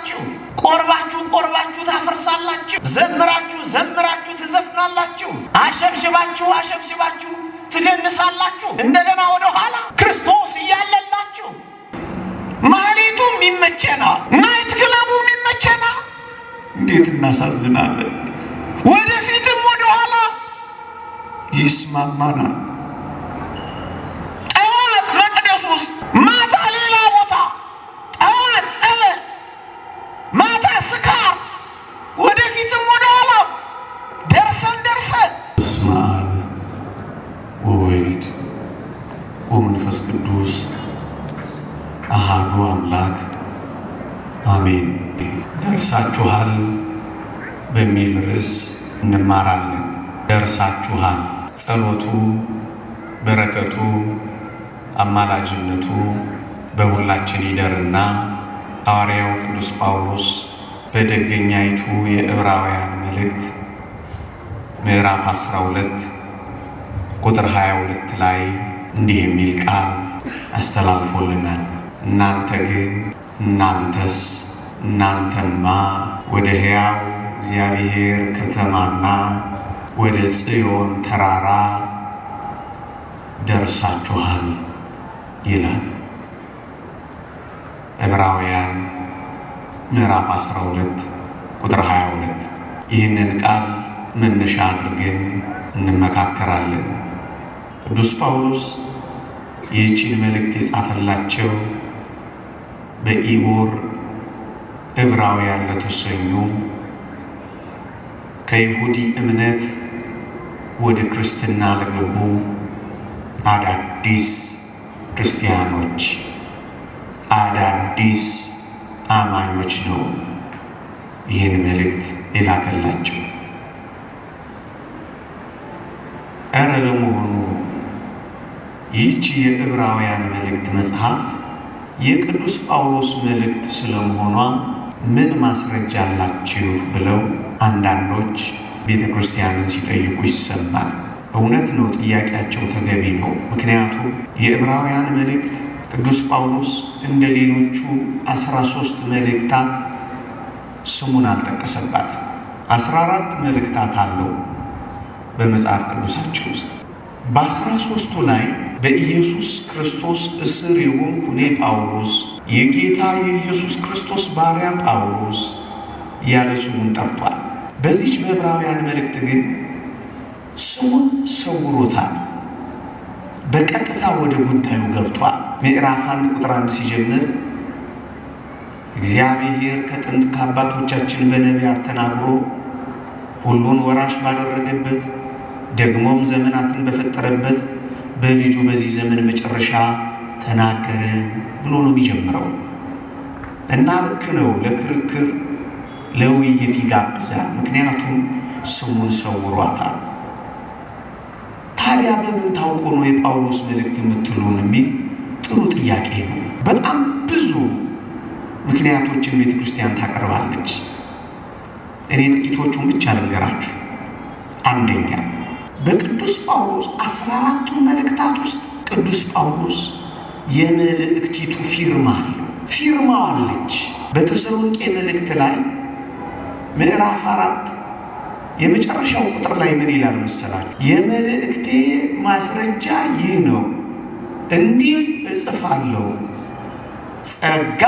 ታፈርሳላችሁ፣ ቆርባችሁ ታፈርሳላችሁ፣ ዘምራችሁ ትዘፍናላችሁ፣ አሸብሽባችሁ ትደንሳላችሁ። እንደገና ወደ ኋላ ክርስቶስ እያለላችሁ ማህሌቱም ይመቸናል፣ ናይት ክለቡም ይመቸናል። እንዴት እናሳዝናለን! ወደፊትም ወደ ኋላ ይስማማናል። ጠዋት መቅደስ ውስጥ፣ ማታ ሌላ ቦታ፣ ጠዋት ጸበል፣ ማታ ስካር፣ ወደፊትም ወደ ኋላ ደርሰን በስመ አብ ወወልድ ወመንፈስ ቅዱስ አሐዱ አምላክ አሜን። ደርሳችኋል በሚል ርዕስ እንማራለን። ደርሳችኋል። ጸሎቱ፣ በረከቱ፣ አማላጅነቱ በሁላችን ይደርና ሐዋርያው ቅዱስ ጳውሎስ በደገኛይቱ የዕብራውያን መልእክት ምዕራፍ 12 ቁጥር 22 ላይ እንዲህ የሚል ቃል አስተላልፎልናል። እናንተማ ወደ ሕያው እግዚአብሔር ከተማና ወደ ጽዮን ተራራ ደርሳችኋል ይላል። ዕብራውያን ምዕራፍ 12 ቁጥር 22። ይህንን ቃል መነሻ አድርገን እንመካከራለን። ቅዱስ ጳውሎስ ይህችን መልእክት የጻፈላቸው በኢቦር ዕብራውያን ለተሰኙ ከይሁዲ እምነት ወደ ክርስትና ለገቡ አዳዲስ ክርስቲያኖች፣ አዳዲስ አማኞች ነው ይህን መልእክት የላከላቸው። እረ ለመሆኑ ይህች የዕብራውያን መልእክት መጽሐፍ የቅዱስ ጳውሎስ መልእክት ስለመሆኗ ምን ማስረጃ አላችሁ ብለው አንዳንዶች ቤተ ክርስቲያንን ሲጠይቁ ይሰማል። እውነት ነው፣ ጥያቄያቸው ተገቢ ነው። ምክንያቱም የዕብራውያን መልእክት ቅዱስ ጳውሎስ እንደ ሌሎቹ 13 መልእክታት ስሙን አልጠቀሰባት። 14 መልእክታት አለው በመጽሐፍ ቅዱሳችን ውስጥ። በ13ቱ ላይ በኢየሱስ ክርስቶስ እስር የሆንኩ እኔ ጳውሎስ የጌታ የኢየሱስ ክርስቶስ ባሪያ ጳውሎስ ያለ ስሙን ጠርቷል። በዚች በዕብራውያን መልእክት ግን ስሙን ሰውሮታል። በቀጥታ ወደ ጉዳዩ ገብቷል። ምዕራፍ 1 ቁጥር 1 ሲጀምር እግዚአብሔር ከጥንት ከአባቶቻችን በነቢያት ተናግሮ ሁሉን ወራሽ ባደረገበት ደግሞም ዘመናትን በፈጠረበት በልጁ በዚህ ዘመን መጨረሻ ተናገረ ብሎ ነው የሚጀምረው እና ልክ ነው። ለክርክር ለውይይት ይጋብዛል። ምክንያቱም ስሙን ሰውሯታል። ታዲያ በምን ታውቆ ነው የጳውሎስ መልእክት የምትሉን የሚል ጥሩ ጥያቄ ነው። በጣም ብዙ ምክንያቶችን ቤተ ክርስቲያን ታቀርባለች። እኔ ጥቂቶቹን ብቻ ልንገራችሁ። አንደኛ፣ በቅዱስ ጳውሎስ 14ቱ መልእክታት ውስጥ ቅዱስ ጳውሎስ የመልእክቲቱ ፊርማ አለው። ፊርማው አለች። በተሰሎንቄ መልእክት ላይ ምዕራፍ 4 የመጨረሻው ቁጥር ላይ ምን ይላል መሰላችሁ? የመልእክቴ ማስረጃ ይህ ነው፣ እንዲህ እጽፋለሁ፣ ጸጋ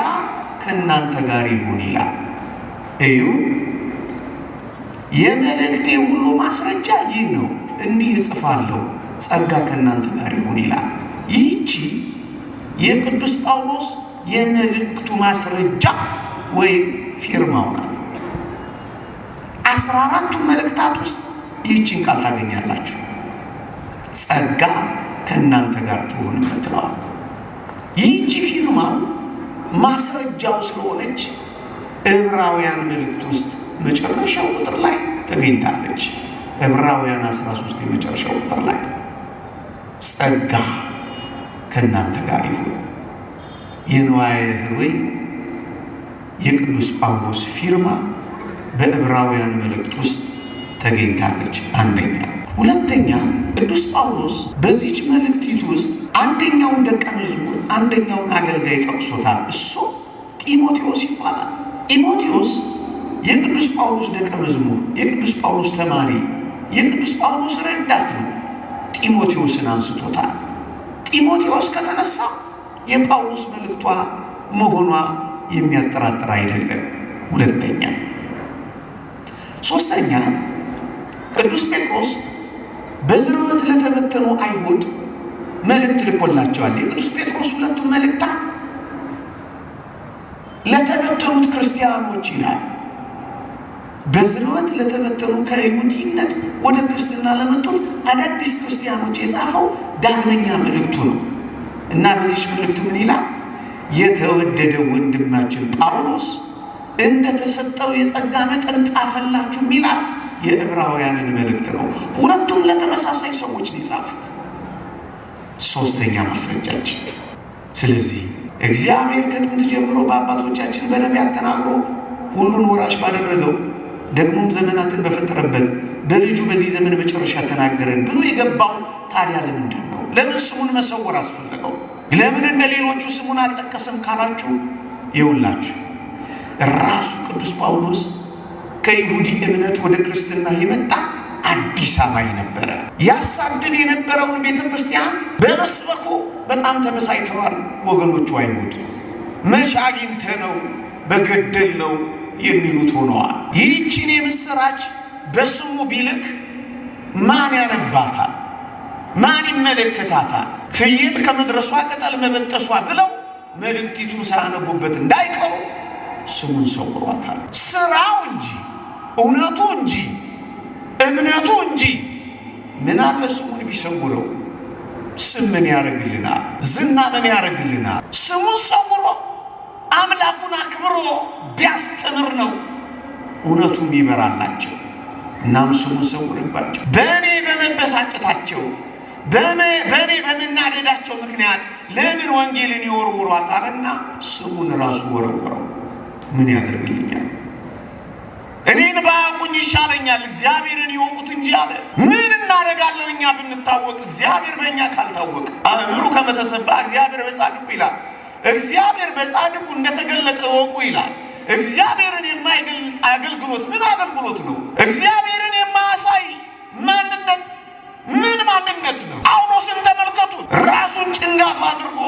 ከእናንተ ጋር ይሁን ይላል። እዩ፣ የመልእክቴ ሁሉ ማስረጃ ይህ ነው፣ እንዲህ እጽፋለሁ፣ ጸጋ ከእናንተ ጋር ይሁን ይላል። ይህቺ የቅዱስ ጳውሎስ የመልእክቱ ማስረጃ ወይም ፊርማው ናት። 14ቱ መልእክታት ውስጥ ይህችን ቃል ታገኛላችሁ። ጸጋ ከእናንተ ጋር ትሁን የምትለዋል። ይህቺ ፊርማው ማስረጃው ስለሆነች ዕብራውያን መልእክት ውስጥ መጨረሻው ቁጥር ላይ ተገኝታለች። ዕብራውያን 13 የመጨረሻው ቁጥር ላይ ጸጋ ከእናንተ ጋር ይሁን። የንዋየ ሕሩይ የቅዱስ ጳውሎስ ፊርማ በዕብራውያን መልእክት ውስጥ ተገኝታለች። አንደኛ። ሁለተኛ፣ ቅዱስ ጳውሎስ በዚች መልእክቲቱ ውስጥ አንደኛውን ደቀ መዝሙር አንደኛውን አገልጋይ ጠቅሶታል። እሱ ጢሞቴዎስ ይባላል። ጢሞቴዎስ የቅዱስ ጳውሎስ ደቀ መዝሙር፣ የቅዱስ ጳውሎስ ተማሪ፣ የቅዱስ ጳውሎስ ረዳት ነው። ጢሞቴዎስን አንስቶታል። ጢሞቴዎስ ከተነሳ የጳውሎስ መልእክቷ መሆኗ የሚያጠራጥር አይደለም። ሁለተኛ። ሶስተኛ፣ ቅዱስ ጴጥሮስ በዝርወት ለተበተኑ አይሁድ መልእክት ልኮላቸዋል። የቅዱስ ጴጥሮስ ሁለቱም መልእክታት ለተበተኑት ክርስቲያኖች ይላል። በዝርወት ለተበተኑ ከይሁዲነት ወደ ክርስትና ለመጡት አዳዲስ ክርስቲያኖች የጻፈው ዳግመኛ መልእክቱ ነው እና በዚህ መልእክቱ ምን ይላል? የተወደደው ወንድማችን ጳውሎስ እንደተሰጠው የጸጋ መጠን ጻፈላችሁ ሚላት የዕብራውያንን መልእክት ነው። ሁለቱም ለተመሳሳይ ሰዎች ነው የጻፉት። ሶስተኛ ማስረጃችን፣ ስለዚህ እግዚአብሔር ከጥንት ጀምሮ በአባቶቻችን በነቢያት ተናግሮ ሁሉን ወራሽ ባደረገው ደግሞም ዘመናትን በፈጠረበት በልጁ በዚህ ዘመን መጨረሻ ተናገረን ብሎ የገባው ታዲያ ለምንድን ነው? ለምን ስሙን መሰወር አስፈለገው? ለምን እንደ ሌሎቹ ስሙን አልጠቀሰም ካላችሁ፣ ይውላችሁ ራሱ ቅዱስ ጳውሎስ ከይሁዲ እምነት ወደ ክርስትና የመጣ አዲስ አማኝ ነበረ። ያሳድድ የነበረውን ቤተ ክርስቲያን በመስበኩ በጣም ተመሳይተዋል ወገኖቹ አይሁድ። መቼ አግኝተህ ነው በገደል ነው የሚሉት ሆነዋል። ይህችን የምስራች በስሙ ቢልክ ማን ያነባታል? ማን ይመለከታታል? ፍየል ከመድረሷ ቅጠል መበጠሷ ብለው መልእክቲቱን ሳያነቡበት እንዳይቀሩ ስሙን ሰውሯታል። ስራው እንጂ እውነቱ እንጂ እምነቱ እንጂ ምን አለ ስሙን ቢሰውረው? ስም ምን ያደርግልናል? ዝና ምን ያደርግልናል? ስሙን ሰውሮ አምላኩን አክብሮ ቢያስተምር ነው እውነቱም ይበራላቸው። እናም ስሙን ሰውርባቸው። በእኔ በመበሳጨታቸው በእኔ በመናደዳቸው ምክንያት ለምን ወንጌልን ይወርውሯታልና ስሙን ራሱ ወረወረው። ምን ያደርግልኛል? እኔን ባያውቁኝ ይሻለኛል እግዚአብሔርን ይወቁት እንጂ አለ። ምን እናደርጋለን እኛ ብንታወቅ እግዚአብሔር በእኛ ካልታወቅ? አእምሩ ከመተሰባ እግዚአብሔር በጻድቁ ይላል። እግዚአብሔር በጻድቁ እንደተገለጠ ወቁ ይላል። እግዚአብሔርን የማይገልጥ አገልግሎት ምን አገልግሎት ነው? እግዚአብሔርን የማያሳይ ማንነት ምን ማንነት ነው? ጳውሎስን ተመልከቱት። ራሱን ጭንጋፍ አድርጎ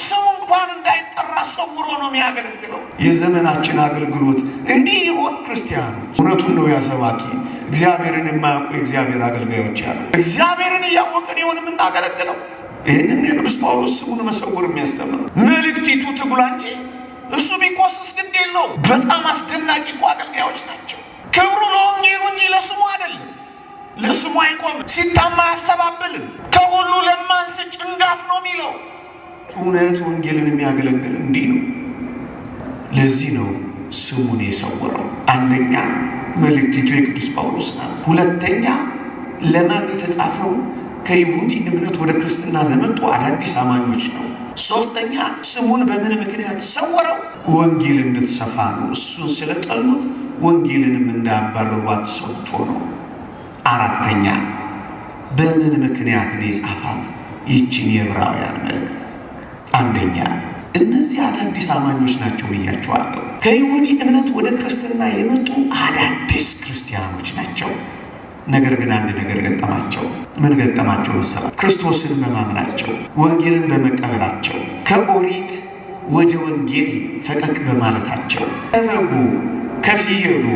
ስሙ እንኳን እንዳይጠራ ሰውሮ ነው የሚያገለግለው። የዘመናችን አገልግሎት እንዲህ ይሆን? ክርስቲያኖች እውነቱን ነው ያሰባኪ እግዚአብሔርን የማያውቁ የእግዚአብሔር አገልጋዮች ያሉ እግዚአብሔርን እያወቅን ይሆን የምናገለግለው? ይህንን የቅዱስ ጳውሎስ ስሙን መሰወር የሚያስተምር መልእክቲቱ ትጉላ እንጂ እሱ ቢኮስስ ግድ የለው። በጣም አስደናቂ እኮ አገልጋዮች ናቸው። ክብሩ ለወንጌሉ እንጂ ለስሙ አይደለም። ለስሙ አይቆምም። ሲታማ አያስተባብልም። ከሁሉ ለማንስ ጭንጋፍ ነው የሚለው። እውነት ወንጌልን የሚያገለግል እንዲህ ነው። ለዚህ ነው ስሙን የሰወረው። አንደኛ መልእክቲቱ የቅዱስ ጳውሎስ ናት። ሁለተኛ ለማን የተጻፈው? ከይሁዲ እምነት ወደ ክርስትና ለመጡ አዳዲስ አማኞች ነው። ሶስተኛ ስሙን በምን ምክንያት ሰወረው? ወንጌል እንድትሰፋ ነው። እሱን ስለጠሉት ወንጌልንም እንዳያባርሯት ሰውቶ ነው። አራተኛ በምን ምክንያት ነው የጻፋት ይህችን የዕብራውያን መልእክት? አንደኛ እነዚህ አዳዲስ አማኞች ናቸው ብያቸዋለሁ። ከይሁዲ እምነት ወደ ክርስትና የመጡ አዳዲስ ክርስቲያኖች ናቸው። ነገር ግን አንድ ነገር ገጠማቸው። ምን ገጠማቸው መሰላችሁ? ክርስቶስን በማመናቸው ወንጌልን በመቀበላቸው ከኦሪት ወደ ወንጌል ፈቀቅ በማለታቸው ከበጉ፣ ከፍየሉ፣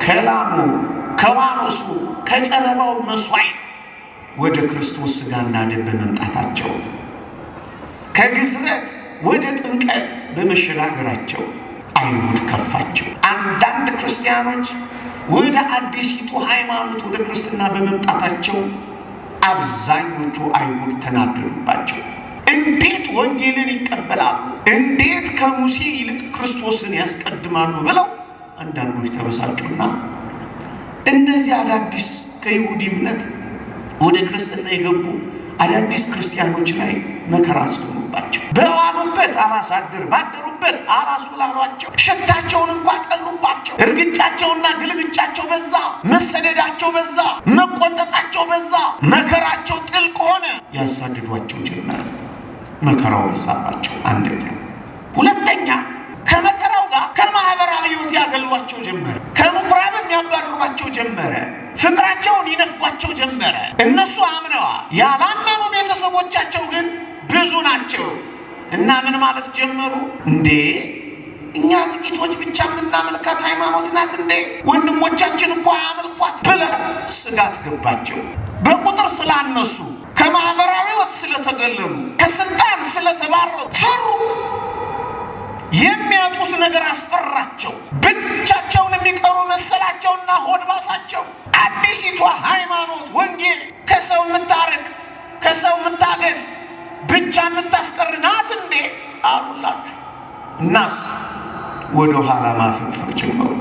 ከላሙ፣ ከዋኖሱ፣ ከጨረባው መስዋዕት ወደ ክርስቶስ ሥጋና ደም በመምጣታቸው ከግዝረት ወደ ጥምቀት በመሸጋገራቸው አይሁድ ከፋቸው። አንዳንድ ክርስቲያኖች ወደ አዲሲቱ ሃይማኖት ወደ ክርስትና በመምጣታቸው አብዛኞቹ አይሁድ ተናደዱባቸው። እንዴት ወንጌልን ይቀበላሉ? እንዴት ከሙሴ ይልቅ ክርስቶስን ያስቀድማሉ? ብለው አንዳንዶች ተበሳጩና እነዚህ አዳዲስ ከይሁዲ እምነት ወደ ክርስትና የገቡ አዳዲስ ክርስቲያኖች ላይ መከራ ጽኑባቸው። በዋሉበት አላሳድር ባደሩበት አላስውላሏቸው። ሽታቸውን እንኳን ጠሉባቸው። እርግጫቸውና ግልምጫቸው በዛ፣ መሰደዳቸው በዛ፣ መቆንጠጣቸው በዛ፣ መከራቸው ጥልቅ ሆነ። ያሳድዷቸው ጀመረ። መከራው በዛባቸው። አንደኛ። ሁለተኛ ከመከራው ጋር ከማህበራዊ ሕይወት ያገሏቸው ጀመረ። ከምኩራብም ያባረሯቸው ጀመረ። ፍቅራቸውን ይነፍጓቸው ጀመረ። እነሱ አምነዋል። ያላመኑ ቤተሰቦቻቸው ግን ብዙ ናቸው እና ምን ማለት ጀመሩ? እንዴ እኛ ጥቂቶች ብቻ የምናመልካት ሃይማኖት ናት እንዴ? ወንድሞቻችን እኮ አያመልኳት ብለው ስጋት ገባቸው። በቁጥር ስላነሱ፣ ከማህበራዊ ሕይወት ስለተገለሉ፣ ከስልጣን ስለተባረሩ ፈሩ። የሚያጡት ነገር አስፈራቸው። ብቻቸውን የሚቀሩ መሰላቸውና ሆድ ባሳቸው። አዲሲቷ ሃይማኖት ወንጌል ከሰው የምታርቅ፣ ከሰው የምታገል፣ ብቻ የምታስቀር ናት እንዴ አሉላችሁ። እናስ ወደ ኋላ ማፈግፈግ ጀመሩ።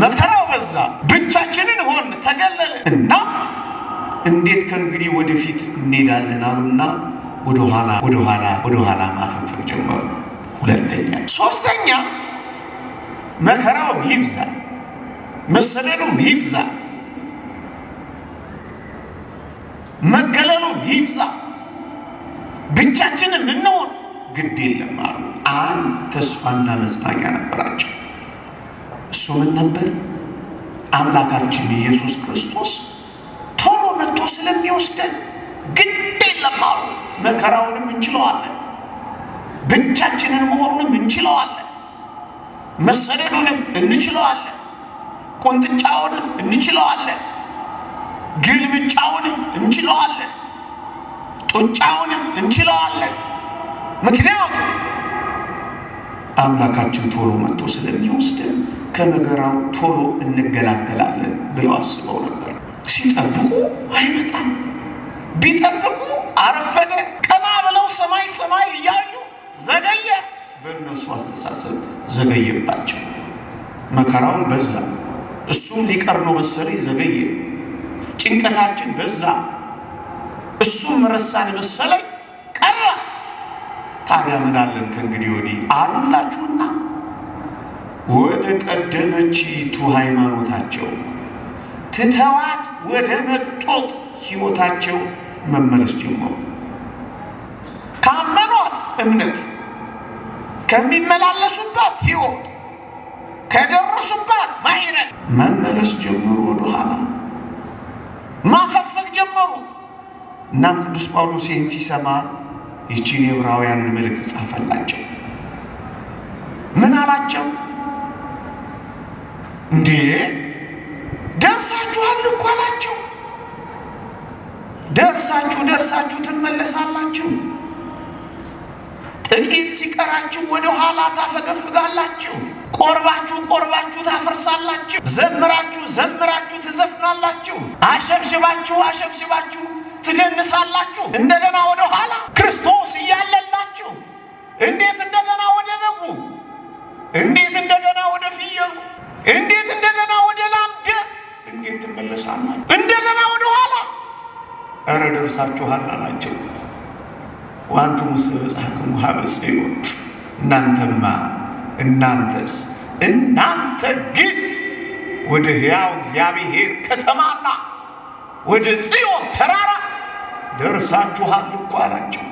መከራው በዛ፣ ብቻችንን ሆን፣ ተገለልን እና እንዴት ከእንግዲህ ወደፊት እንሄዳለን አሉና ወደ ኋላ ማፈግፈግ ጀመሩ። ሁለተኛ፣ ሶስተኛ መከራውም ይብዛ፣ መሰደዱም ይብዛ፣ መገለሉም ይብዛ፣ ብቻችንን እንሆን ግድ የለም አሉ። አንድ ተስፋና መጽናኛ ነበራቸው። እሱ ምን ነበር? አምላካችን ኢየሱስ ክርስቶስ ቶሎ መጥቶ ስለሚወስደን ግድ የለም አሉ። መከራውንም እንችለዋለን፣ ብቻችንን መሆኑንም እንችለዋለን፣ መሰደዱንም እንችለዋለን፣ ቁንጥጫውንም እንችለዋለን፣ ግልምጫውንም እንችለዋለን፣ ጡጫውንም እንችለዋለን። ምክንያቱም አምላካችን ቶሎ መጥቶ ስለሚወስደን ከመከራው ቶሎ እንገላገላለን ብለው አስበው ነበር። ሲጠብቁ አይመጣም፣ ቢጠብቁ አረፈደ። ቀና ብለው ሰማይ እያዩ ዘገየ። በእነሱ አስተሳሰብ ዘገየባቸው። መከራውን በዛ፣ እሱም ሊቀር ነው መሰለኝ ዘገየ። ጭንቀታችን በዛ፣ እሱም ረሳን መሰለኝ ቀረ። ታዲያ ምን አለን ከእንግዲህ ወዲህ አሉላችሁና ወደ ቀደመችይቱ ሃይማኖታቸው ትተዋት ወደ መጡት ሕይወታቸው መመለስ ጀመሩ። ካመኗት እምነት፣ ከሚመላለሱባት ሕይወት፣ ከደረሱባት ማዕረግ መመለስ ጀመሩ። ወደ ኋላ ማፈግፈግ ጀመሩ። እናም ቅዱስ ጳውሎስ ይህን ሲሰማ ይህችን የዕብራውያንን መልእክት ጻፈላቸው። ምን አላቸው? እንዴ ደርሳችኋል እኮ አላቸው። ደርሳችሁ ትመለሳላችሁ። ጥቂት ሲቀራችሁ ወደ ኋላ ታፈገፍጋላችሁ። ቆርባችሁ ታፈርሳላችሁ። ዘምራችሁ ትዘፍናላችሁ። አሸብሽባችሁ ትደንሳላችሁ። እንደገና ወደ ኋላ ክርስቶስ እያለላችሁ እንዴት እንደገና ወደ በጉ፣ እንዴት እንደገና ወደ ፍየሉ፣ እንዴት እንደገና ወደ ላምደ እንዴት ትመለሳላችሁ? እንደገና ወደ ኋላ። ኧረ ደርሳችኋል አላቸው። ዋንቱም ስብጻክሙ ሀበ ጽዮን፣ እናንተ ግን ወደ ሕያው እግዚአብሔር ከተማና ወደ ጽዮን ተራራ ደርሳችኋል እኮ አላቸው።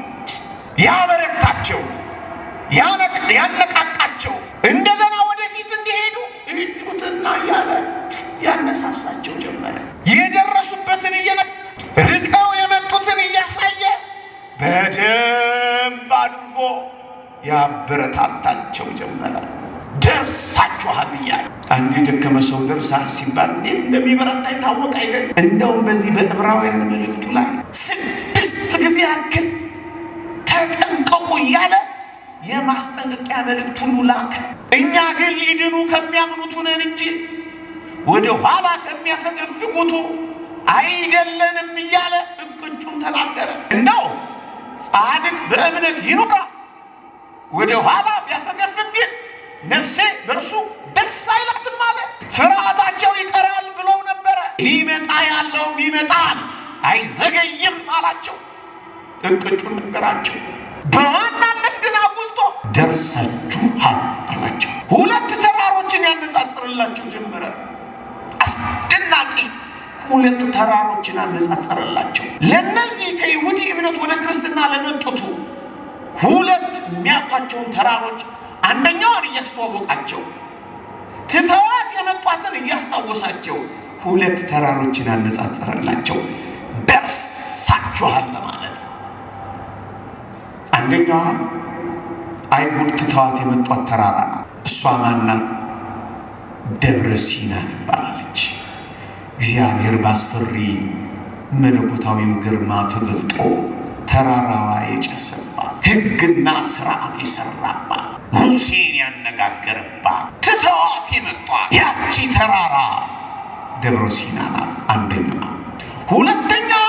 ያበረታቸው፣ ያነቃቃቸው፣ እንደገና ወደፊት እንዲሄዱ እጩትና እያለ ያነሳሳቸው ጀመረ። የደረሱበትን ርቀው የመጡትን እያሳየ በደንብ አድርጎ ያበረታታቸው ጀመረ። ደርሳችኋል እያለ አንድ የደከመ ሰው ደርሳል ሲባል እንዴት እንደሚበረታ ይታወቅ አይደል? እንደውም በዚህ በዕብራውያን መልእክቱ ላይ 6 ጊዜ ያክል ተጠንቀቁ እያለ የማስጠንቀቂያ መልእክት ሁሉ ላከ። እኛ ግን ሊድኑ ከሚያምኑት ነን እንጂ ወደ ኋላ ከሚያፈገፍጉት አይደለንም እያለ እቅጩን ተናገረ። እንደው ጻድቅ በእምነት ይኑራ፣ ወደ ኋላ ቢያፈገፍግ ግን ነፍሴ በእርሱ ደስ አይላትም አለ። ፍርሃታቸው ይቀራል ብለው ነበረ። ሊመጣ ያለው ይመጣል፣ አይዘገይም አላቸው። እቅጩን ነገራቸው። በዋናነት ግን አጉልቶ ደርሳችኋል አላቸው። 2 ተራሮችን ያነጻጽርላቸው ጀመረ። አስደናቂ 2 ተራሮችን አነጻጽርላቸው። ለነዚህ ከይሁዲ እምነት ወደ ክርስትና ለመጡቱ 2 የሚያውቋቸውን ተራሮች አንደኛውን እያስተዋወቃቸው ትተዋት ከርቀት የመጧትን እያስታወሳቸው ሁለት ተራሮችን አነጻጸረላቸው ደርሳችኋል ለማለት። አንደኛዋ አይሁድ ትተዋት የመጧት ተራራ ናት። እሷ ማናት? ደብረ ሲና ትባላለች። እግዚአብሔር ባስፈሪ መለኮታዊው ግርማ ተገልጦ ተራራዋ የጨሰባት፣ ሕግና ሥርዓት የሰራባት፣ ሙሴን ያነጋገረባት ትተዋት የመጧት ያቺ ተራራ ደብረ ሲና ናት። አንደኛዋ። ሁለተኛዋ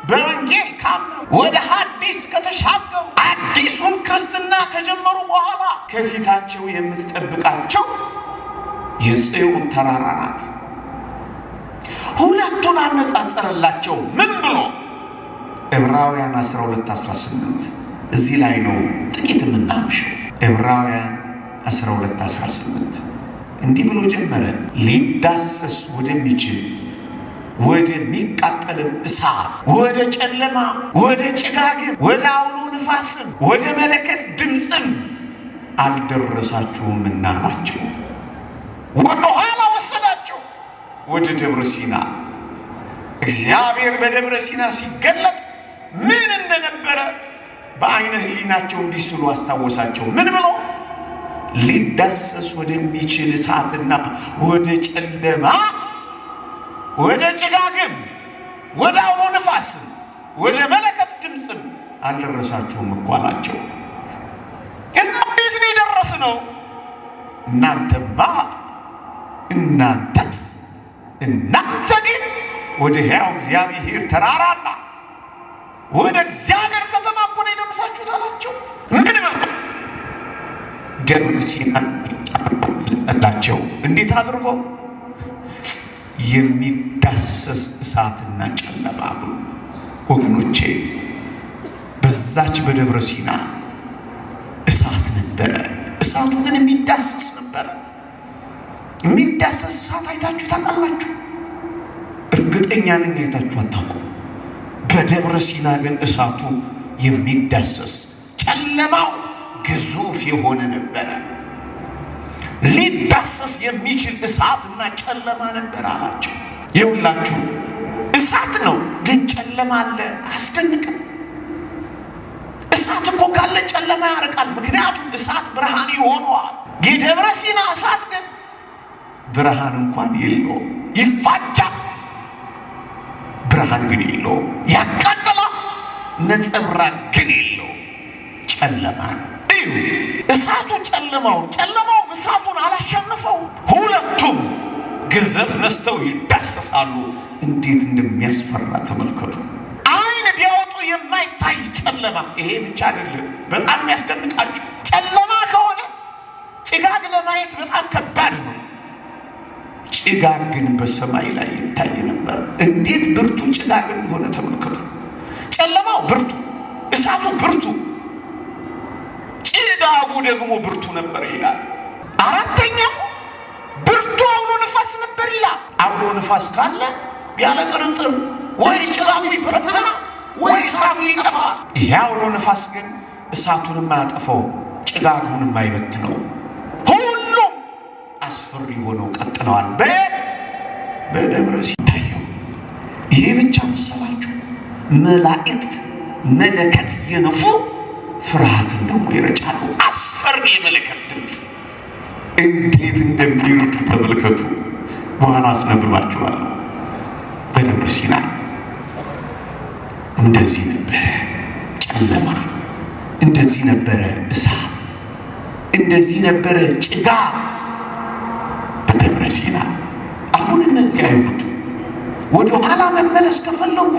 በወንጌል ካመኑ ወደ ሐዲስ ከተሻገሩ አዲሱን ክርስትና ከጀመሩ በኋላ ከፊታቸው የምትጠብቃቸው የጽዮን ተራራ ናት። ሁለቱን አነጻጸረላቸው። ምን ብሎ? ዕብራውያን 12:18 እዚህ ላይ ነው ጥቂት የምናምሸው። ዕብራውያን 12:18 እንዲህ ብሎ ጀመረ። ሊዳሰስ ወደሚችል ወደሚቃጠልም እሳት፣ ወደ ጨለማ፣ ወደ ጭጋግም፣ ወደ አውሎ ንፋስም፣ ወደ መለከት ድምፅም አልደረሳችሁምና ናቸው። ወደ ኋላ ወሰዳቸው ወደ ደብረ ሲና። እግዚአብሔር በደብረ ሲና ሲገለጥ ምን እንደነበረ በአይነ ህሊናቸው እንዲስሉ አስታወሳቸው። ምን ብሎ? ሊዳሰስ ወደሚችል እሳትና ወደ ጨለማ፣ ወደ ጭጋግም፣ ወደ አውሎ ንፋስም፣ ወደ መለከት ድምፅም አልደረሳችሁም እኮ አላቸው። እና እንዴት ነው የደረስነው? እናንተማ እናንተስ እናንተ ግን ወደ ሕያው እግዚአብሔር ተራራና ወደ እግዚአብሔር ከተማ እኮ ነው የደረሳችሁት አላቸው። ምን በቃ ደብረ ሲና አላቸው። እንዴት አድርጎ? የሚዳሰስ እሳትና ጨለማ ብሎ። ወገኖቼ በዛች በደብረ ሲና እሳት ነበረ። እሳቱ ግን የሚዳሰስ ነበረ። የሚዳሰስ እሳት አይታችሁ ታውቃላችሁ? እርግጠኛ ነኝ አይታችሁ አታውቁም። በደብረ ሲና ግን እሳቱ የሚዳሰስ፣ ጨለማው ግዙፍ የሆነ ነበረ። ሊዳሰስ የሚችል እሳትና ጨለማ ነበር አላቸው። ይኸውላችሁ እሳት ነው ግን ጨለማ አለ። አያስደንቅም? እሳት እኮ ካለ ጨለማ ያርቃል። ምክንያቱም እሳት ብርሃን ይሆነዋል። የደብረ ሲና እሳት ግን ብርሃን እንኳን የለውም። ይፋጃል፣ ብርሃን ግን የለውም። ያቃጥላል፣ ነጸብራቅ ግን የለውም። ጨለማ ነው። እዩ፣ እሳቱ ጨለማውን፣ ጨለማው እሳቱን አላሸነፈው። ሁለቱም ግዘፍ ነስተው ይዳሰሳሉ። እንዴት እንደሚያስፈራ ተመልከቱ። አይን ቢያወጡ የማይታይ ጨለማ። ይሄ ብቻ አይደለም፣ በጣም የሚያስደንቃችሁ ጨለማ ከሆነ ጭጋግ ለማየት በጣም ከባድ ነው። ጭጋግ ግን በሰማይ ላይ ይታይ ነበር። እንዴት ብርቱ ጭጋግ እንደሆነ ተመልከቱ። ጨለማው ብርቱ፣ እሳቱ ብርቱ፣ ጭጋጉ ደግሞ ብርቱ ነበር ይላል። አራተኛው ብርቱ አውሎ ንፋስ ነበር ይላል። አውሎ ንፋስ ካለ ያለ ጥርጥር ወይ ጭጋጉ ይበተናል ወይ እሳቱ ይጠፋል። ይሄ አውሎ ንፋስ ግን እሳቱንም አያጠፋው፣ ጭጋጉንም አይበትነው። ሁሉም አስፈሪ ሆነው ቀጥለዋል በደብረ ሲና ታየው። ይሄ ብቻ መሰላችሁ? መላእክት መለከት የነፉ ፍርሃትን ደግሞ ይረጫሉ። አስፈሪ የመለከት ድምፅ እንዴት እንደሚርዱ ተመልከቱ። በኋላ አስነብባችኋለሁ። በደብረ ሲና እንደዚህ ነበረ ጨለማ፣ እንደዚህ ነበረ እሳት፣ እንደዚህ ነበረ ጭጋግ በደብረ ሲና። አሁን እነዚህ አይሁድ ወደ ኋላ መመለስ ከፈለጉ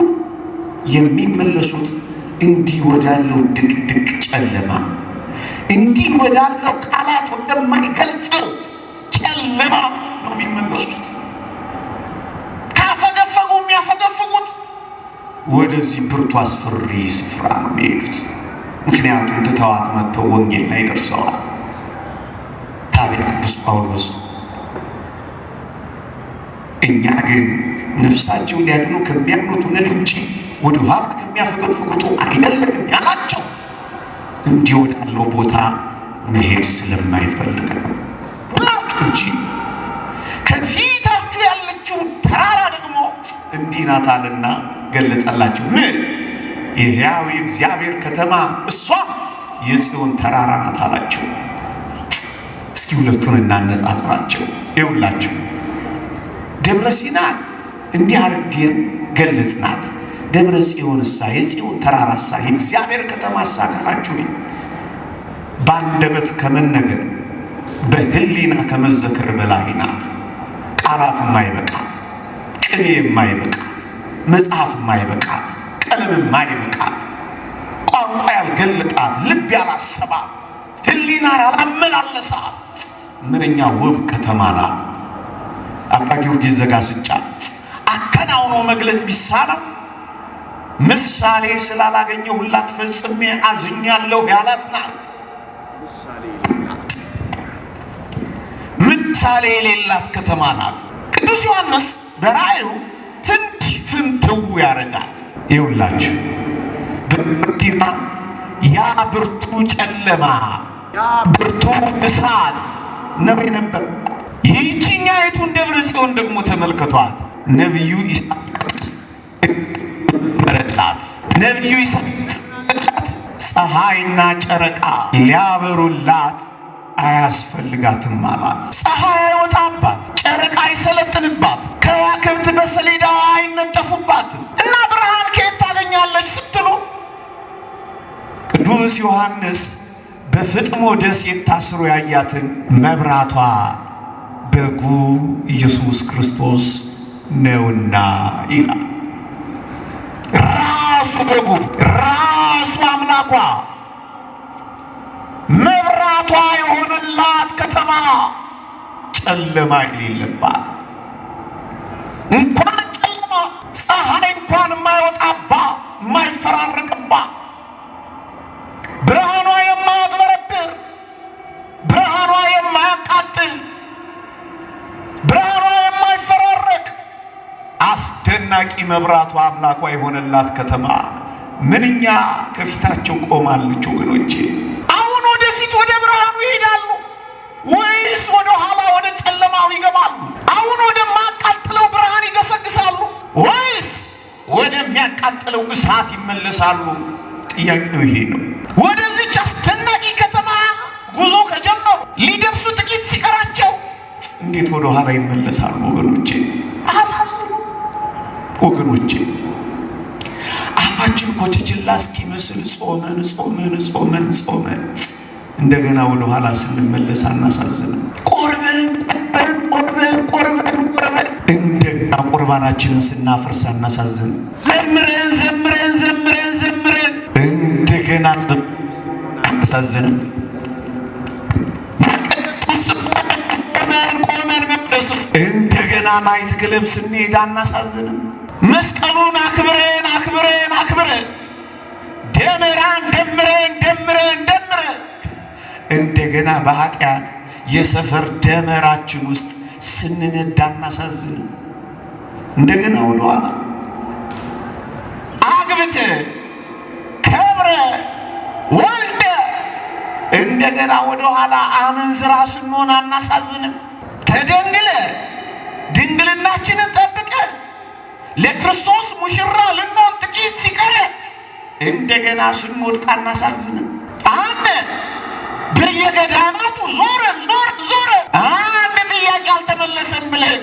የሚመለሱት እንዲህ ወዳለው ድቅድቅ ጨለማ፣ እንዲህ ወዳለው ቃላት ወደማይገልጸው ጨለማ ነው የሚመለሱት። ካፈገፈጉ የሚያፈገፍጉት ወደዚህ ብርቱ አስፈሪ ስፍራ ነው የሚሄዱት። ምክንያቱም ትተዋት መጥተው ወንጌል ላይ ደርሰዋል። ታዲያ ቅዱስ ጳውሎስ እኛ ግን ነፍሳቸውን ሊያድኑ ከሚያምኑት ነን እንጂ ወደ ኋላ ከሚያፈገፍጉት አይደለም ያላቸው እንዲህ ወዳለው ቦታ መሄድ ስለማይፈልግ ነው እንጂ እንዲህ ናት አለና ገለጸላቸው። ምን? የሕያው የእግዚአብሔር ከተማ እሷ የጽዮን ተራራ ናት አላቸው። እስኪ ሁለቱን እናነጻጽራቸው። ይኸውላችሁ ደብረ ሲናን እንዲህ አድርገን ገለጽናት። ደብረ ጽዮንሳ የጽዮን ተራራሳ የእግዚአብሔር ከተማሳ ካላችሁ በአንደበት ከመነገር በህሊና ከመዘከር በላይ ናት። ቃላት የማይበቃት፣ ቅኔ የማይበቃት፣ መጽሐፍ የማይበቃት፣ ቀለም የማይበቃት፣ ቋንቋ ያልገለጣት፣ ልብ ያላሰባት፣ ህሊና ያላመላለሳት ምንኛ ውብ ከተማ ናት። አባ ጊዮርጊስ ዘጋስጫ አከናውኖ መግለጽ ቢሳነው ምሳሌ ስላላገኘሁላት ፈጽሜ አዝኛለሁ ያላት ናት። ምሳሌ የሌላት ከተማ ናት። ቅዱስ ዮሐንስ በራእዩ ትንሽ ፍንትው ያረጋት። ይኸውላችሁ ብርቲና ያ ብርቱ ጨለማ ያ ብርቱ እሳት ነው የነበር። ይህችኛይቱን ደብረ ጽዮን ደግሞ ተመልከቷት። ነቢዩ ኢሳይያስ መረላት። ነቢዩ ኢሳይያስ ፀሐይና ጨረቃ ሊያበሩላት አያስፈልጋትም አላት። ፀሐይ አይወጣባት፣ ጨረቃ አይሰለጥንባት፣ ከዋክብት በሰሌዳዋ አይነጠፉባትም እና ብርሃን ከየት ታገኛለች ስትሉ ቅዱስ ዮሐንስ በፍጥሞ ደሴት ታስሮ ያያትን መብራቷ በጉ ኢየሱስ ክርስቶስ ነውና ይላል። ራሱ በጉ ራሱ አምላኳ መብራቷ የሆነላት ከተማ ጨለማ የሌለባት፣ እንኳን ጨለማ ፀሐይ እንኳን የማይወጣባት የማይፈራረቅባት፣ ብርሃኗ የማያጥበረብር፣ ብርሃኗ የማያቃጥል፣ ብርሃኗ የማይፈራረቅ አስደናቂ መብራቷ አምላኳ የሆነላት ከተማ ምንኛ ከፊታቸው ቆማለች ወገኖቼ። አሁን ወደፊት ወደ ብርሃኑ ይሄዳሉ ወይስ ወደ ኋላ ወደ ጨለማው ይገባሉ? አሁን ወደማያቃጥለው ብርሃን ይገሰግሳሉ ወይስ ወደሚያቃጥለው እሳት ይመለሳሉ? ጥያቄው ይሄ ነው። ወደዚች አስደናቂ ከተማ ጉዞ ከጀመሩ ሊደርሱ ጥቂት ሲቀራቸው እንዴት ወደ ኋላ ይመለሳሉ? ወገኖቼ አሳስቡ ወገኖቼ። አፋችን ኮችችላ እስኪመስል ጾመን እንደገና ወደ ኋላ ስንመለስ አናሳዝንም? ቆርበን እንደገና ቁርባናችንን ስናፈርስ አናሳዝንም? ዘምረን እንደገና አናሳዝንም? ቆመን መቅደስ እንደገና ናይት ክለብ ስንሄድ አናሳዝንም? መስቀሉን አክብረን ደመራን ደምረን እንደገና በኃጢአት የሰፈር ደመራችን ውስጥ ስንነዳ አናሳዝንም? እንደገና ወደ ኋላ አግብተ ከብረ ወልደ እንደገና ወደ ኋላ አመንዝራ ስንሆን አናሳዝንም? ተደንግለ ድንግልናችንን ጠብቀ ለክርስቶስ ሙሽራ ልንሆን ጥቂት ሲቀረ እንደገና ስንወድቅ አናሳዝንም? አንድ በየገዳማቱ ዞረን አንድ ጥያቄ አልተመለሰም ብለን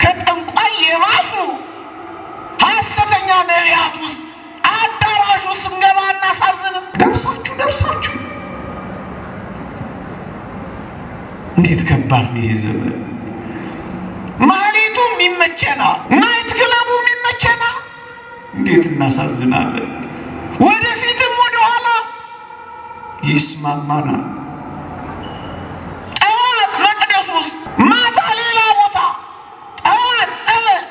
ከጠንቋይ የባሱ ሐሰተኛ ነቢያት ውስጥ አዳራሽ ውስጥ ስንገባ አናሳዝንም? ደርሳችሁ እንዴት ከባድ ነው ይህ ዘመን። ማሌቱም ይመቸናል፣ ናይት ክለቡም ይመቸናል። እንዴት እናሳዝናለን። ወደፊትም ወደ ኋላ ይስማማናል። ጠዋት መቅደስ ውስጥ፣ ማታ ሌላ ቦታ፣ ጠዋት ጸበል፣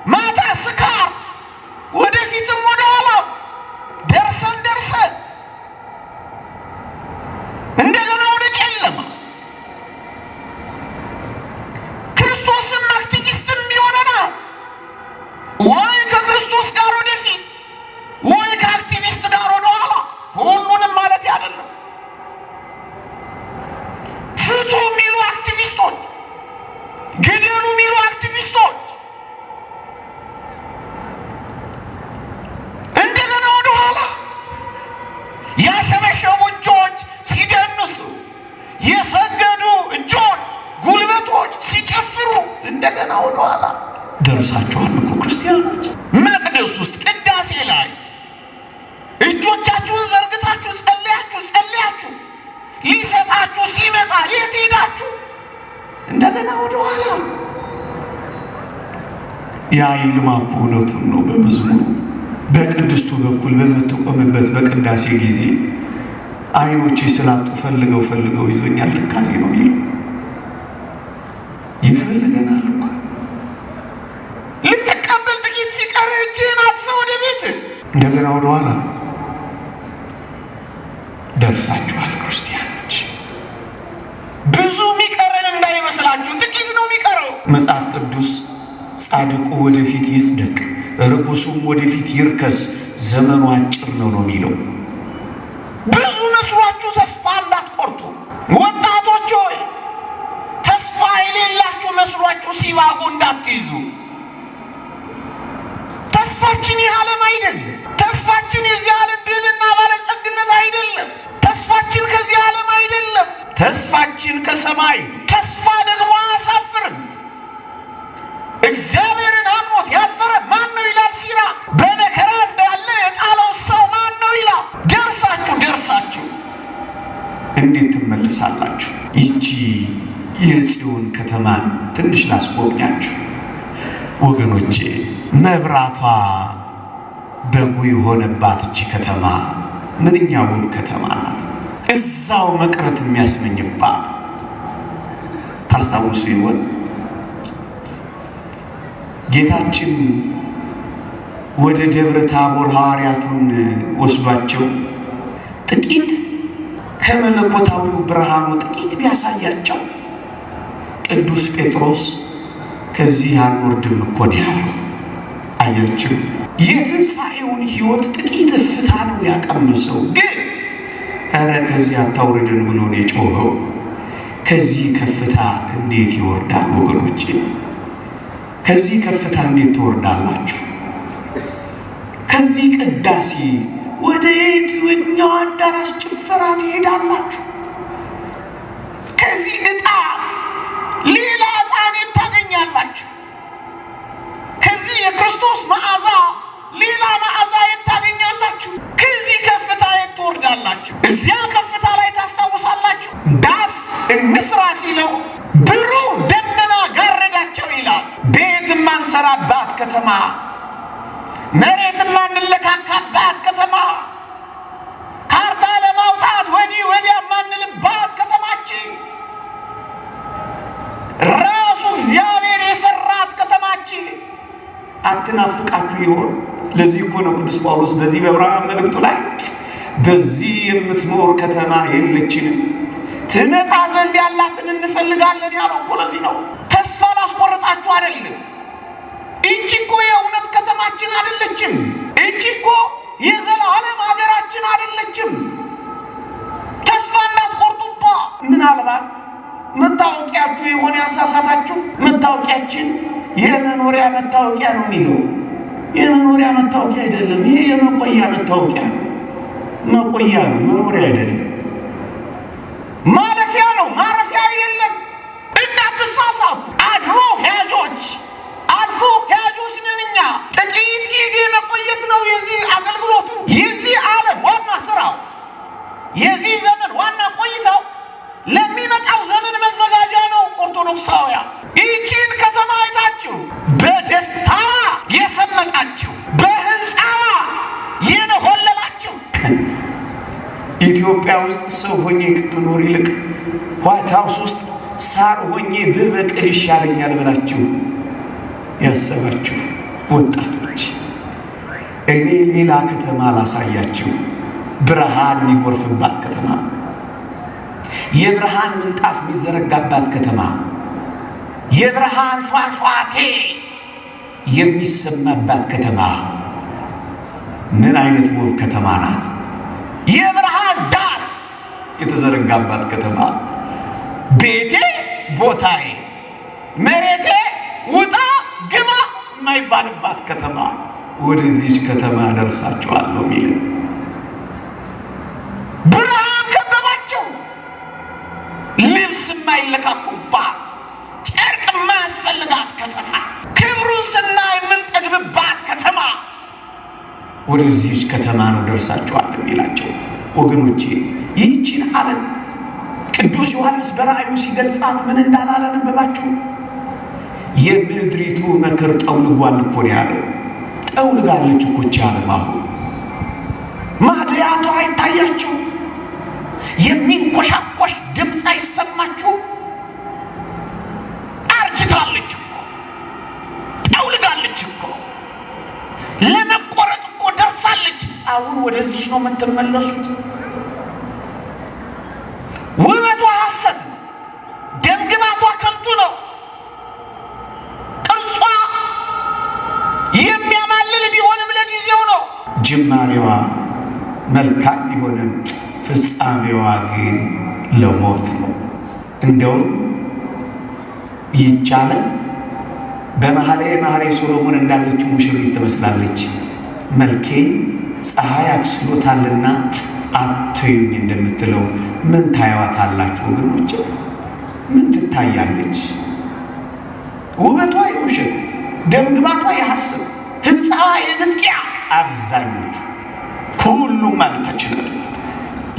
ማታ ስካር፣ ወደፊትም ወደ ኋላ ደርሰን እንደገና ወደ ጨለማ። ክርስቶስም አክቲቪስትም ይሆነናል ወይ ከክርስቶስ ጋር ወደፊት ወይ ከአክቲቪስት ጋር ወደ ኋላ። ሁሉንም ማለት አይደለም። እንደገና ወደ ኋላ ደርሳችኋል እኮ ክርስቲያኖች። መቅደስ ውስጥ ቅዳሴ ላይ እጆቻችሁን ዘርግታችሁ ጸልያችሁ ሊሰጣችሁ ሲመጣ የት ሄዳችሁ? እንደገና ወደ ኋላ። ያ ይልማ እኮ እውነቱን ነው። በመዝሙሩ በቅድስቱ በኩል በምትቆምበት በቅዳሴ ጊዜ አይኖቼ ስላጡ ፈልገው ይዞኛል ትካዜ ነው የሚለው። ይፈልገናል እኮ ልትቀበል ጥቂት ሲቀር እጅህን አጥፈህ ወደ ቤት እንደገና ወደ ኋላ ደርሳችኋል ክርስቲያኖች። ብዙ የሚቀረን እንዳይመስላችሁ፣ ጥቂት ነው የሚቀረው። መጽሐፍ ቅዱስ ጻድቁ ወደፊት ይጽደቅ ርኩሱም ወደፊት ይርከስ ዘመኑ አጭር ነው የሚለው። ብዙ መስሏችሁ ተስፋ እንዳትቆርጡ ወጣቶች ሆይ፣ ተስፋ የሌላችሁ መስሏችሁ ሲባጎ እንዳትይዙ። ተስፋችን ይህ ዓለም አይደለም። ተስፋችን የዚህ ዓለም ብልና ባለጸግነት አይደለም። ተስፋችን ከዚህ ዓለም አይደለም። ተስፋችን ከሰማይ። ተስፋ ደግሞ አያሳፍርም። እግዚአብሔርን አምኖት ያፈረ ማን ነው ይላል ሲራክ። በመከራ እንዳለ የጣለው ሰው ማን ነው ይላል። ደርሳችሁ እንዴት ትመለሳላችሁ? ይቺ የጽዮን ከተማን ትንሽ ላስጎብኛችሁ ወገኖቼ። መብራቷ በጉ የሆነባት እቺ ከተማ ምንኛ ውብ ከተማ ናት። እዛው መቅረት የሚያስመኝባት ታስታውሱ ይሆን? ጌታችን ወደ ደብረ ታቦር ሐዋርያቱን ወስዷቸው ጥቂት ከመለኮታዊው ብርሃኑ ጥቂት ቢያሳያቸው ቅዱስ ጴጥሮስ ከዚህ አንወርድም እኮ ነው ያለው። አያችሁ፣ የትንሣኤውን ሕይወት ጥቂት እፍታ ነው ያቀመሰው። ግን ኧረ ከዚህ አታውርድን ብሎ ነው የጮኸው። ከዚህ ከፍታ እንዴት ይወርዳል ወገኖቼ? ከዚህ ከፍታ እንዴት ትወርዳላችሁ? ከዚህ ቅዳሴ ወደ የትኛው አዳራሽ ጭፈራ ትሄዳላችሁ? ከዚህ ዕጣ ሌላ ዕጣን ታገኛላችሁ? ከዚህ የክርስቶስ መዓዛ ሌላ መዓዛ ታገኛላችሁ? ከዚህ ከፍታ ትወርዳላችሁ? እዚያ ከፍታ ላይ ታስታውሳላችሁ፣ ዳስ እንስራ ሲለው ብሩህ ደመና ጋረዳቸው ይላል። ቤት ማንሰራባት ከተማ፣ መሬት ማንለካካባት ከተማ፣ ካርታ ለማውጣት ወዲህ ወዲያ ማንልባት ከተማችን፣ ራሱ እግዚአብሔር የሰራት ከተማችን አትናፍቃችሁ ይሆን? ለዚህ እኮ ነው ቅዱስ ጳውሎስ በዚህ በዕብራውያን መልእክቱ ላይ በዚህ የምትኖር ከተማ የለችንም፣ ትመጣ ዘንድ ያላትን እንፈልጋለን ያለው እኮ ለዚህ ነው። ተስፋ ላስቆርጣችሁ አይደለም። እቺ እኮ የእውነት ከተማችን አይደለችም። እቺ እኮ የዘላለም ሀገራችን አይደለችም። ተስፋ እንዳትቆርጡባ። ምናልባት መታወቂያችሁ የሆነ ያሳሳታችሁ። መታወቂያችን የመኖሪያ መታወቂያ ነው የሚለው። የመኖሪያ መታወቂያ አይደለም። ይሄ የመቆያ መታወቂያ ነው። መቆያ ነው፣ መኖሪያ አይደለም። ማረፊያ ነው፣ ማረፊያ አይደለም። እንዳትሳሳቱ። አድሮ ሄጆች አልፎ ሄጆች ነን እኛ። ጥቂት ጊዜ መቆየት ነው የዚህ አገልግሎቱ። የዚህ ዓለም ዋና ስራው፣ የዚህ ዘመን ዋና ቆይታው ለሚመጣው ዘመን መዘጋጃ ነው። ኦርቶዶክሳውያን ይህችን ከተማ አይታችሁ በደስታ የሰመጣችሁ፣ በህንፃ የነሆለላችሁ፣ ኢትዮጵያ ውስጥ ሰው ሆኜ ከመኖር ይልቅ ዋይት ሃውስ ውስጥ ሳር ሆኜ ብበቅል ይሻለኛል ብላችሁ ያሰባችሁ ወጣቶች፣ እኔ ሌላ ከተማ ላሳያችሁ። ብርሃን የሚጎርፍባት ከተማ፣ የብርሃን ምንጣፍ የሚዘረጋባት ከተማ፣ የብርሃን ሿሿቴ የሚሰማባት ከተማ። ምን አይነት ውብ ከተማ ናት! የብርሃን ዳስ የተዘረጋባት ከተማ፣ ቤቴ ቦታዬ፣ መሬቴ ውጣ ግባ የማይባልባት ከተማ። ወደዚች ከተማ ደርሳችኋለሁ ሚል ብርሃን ከበባቸው። ልብስ የማይለካኩባት፣ ጨርቅ የማያስፈልጋት ከተማ፣ ወደዚህች ከተማ ነው ደርሳችኋል የሚላቸው። ወገኖቼ ይህችን ዓለም ቅዱስ ዮሐንስ በራእዩ ሲገልጻት ምን እንዳላለ ነበባችሁ? የምድሪቱ መከር ጠውልጓል እኮ ነው ያለው። ጠውልጋለች እኮ ይህች ዓለም። አሁን ማድያቷ አይታያችሁ? የሚንኮሻኮሽ ድምፅ አይሰማችሁ? አርጅታለች እኮ፣ ጠውልጋለች እኮ፣ ለመቆረጥ እኮ ደርሳለች። አሁን ወደዚህ ነው የምትመለሱት። ውበቷ ሐሰት ነው። ደምግባቷ ከንቱ ነው። ቅርጿ የሚያማልል ቢሆንም ለጊዜው ነው። ጅማሬዋ መልካም ቢሆንም ፍጻሜዋ ግን ለሞት ነው። እንደውም ይቻለ በመኃልየ ሶሎሞን እንዳለችው ሙሽሪት ትመስላለች። መልኬ ፀሐይ አክስሎታልና አትዩኝ እንደምትለው ምን ታያዋታላችሁ ወገኖች? ምን ትታያለች? ውበቷ የውሸት፣ ደምግባቷ የሐሰት፣ ሕንፃዋ የንጥቂያ። አብዛኞቹ ሁሉም ማለታችን አይደለም።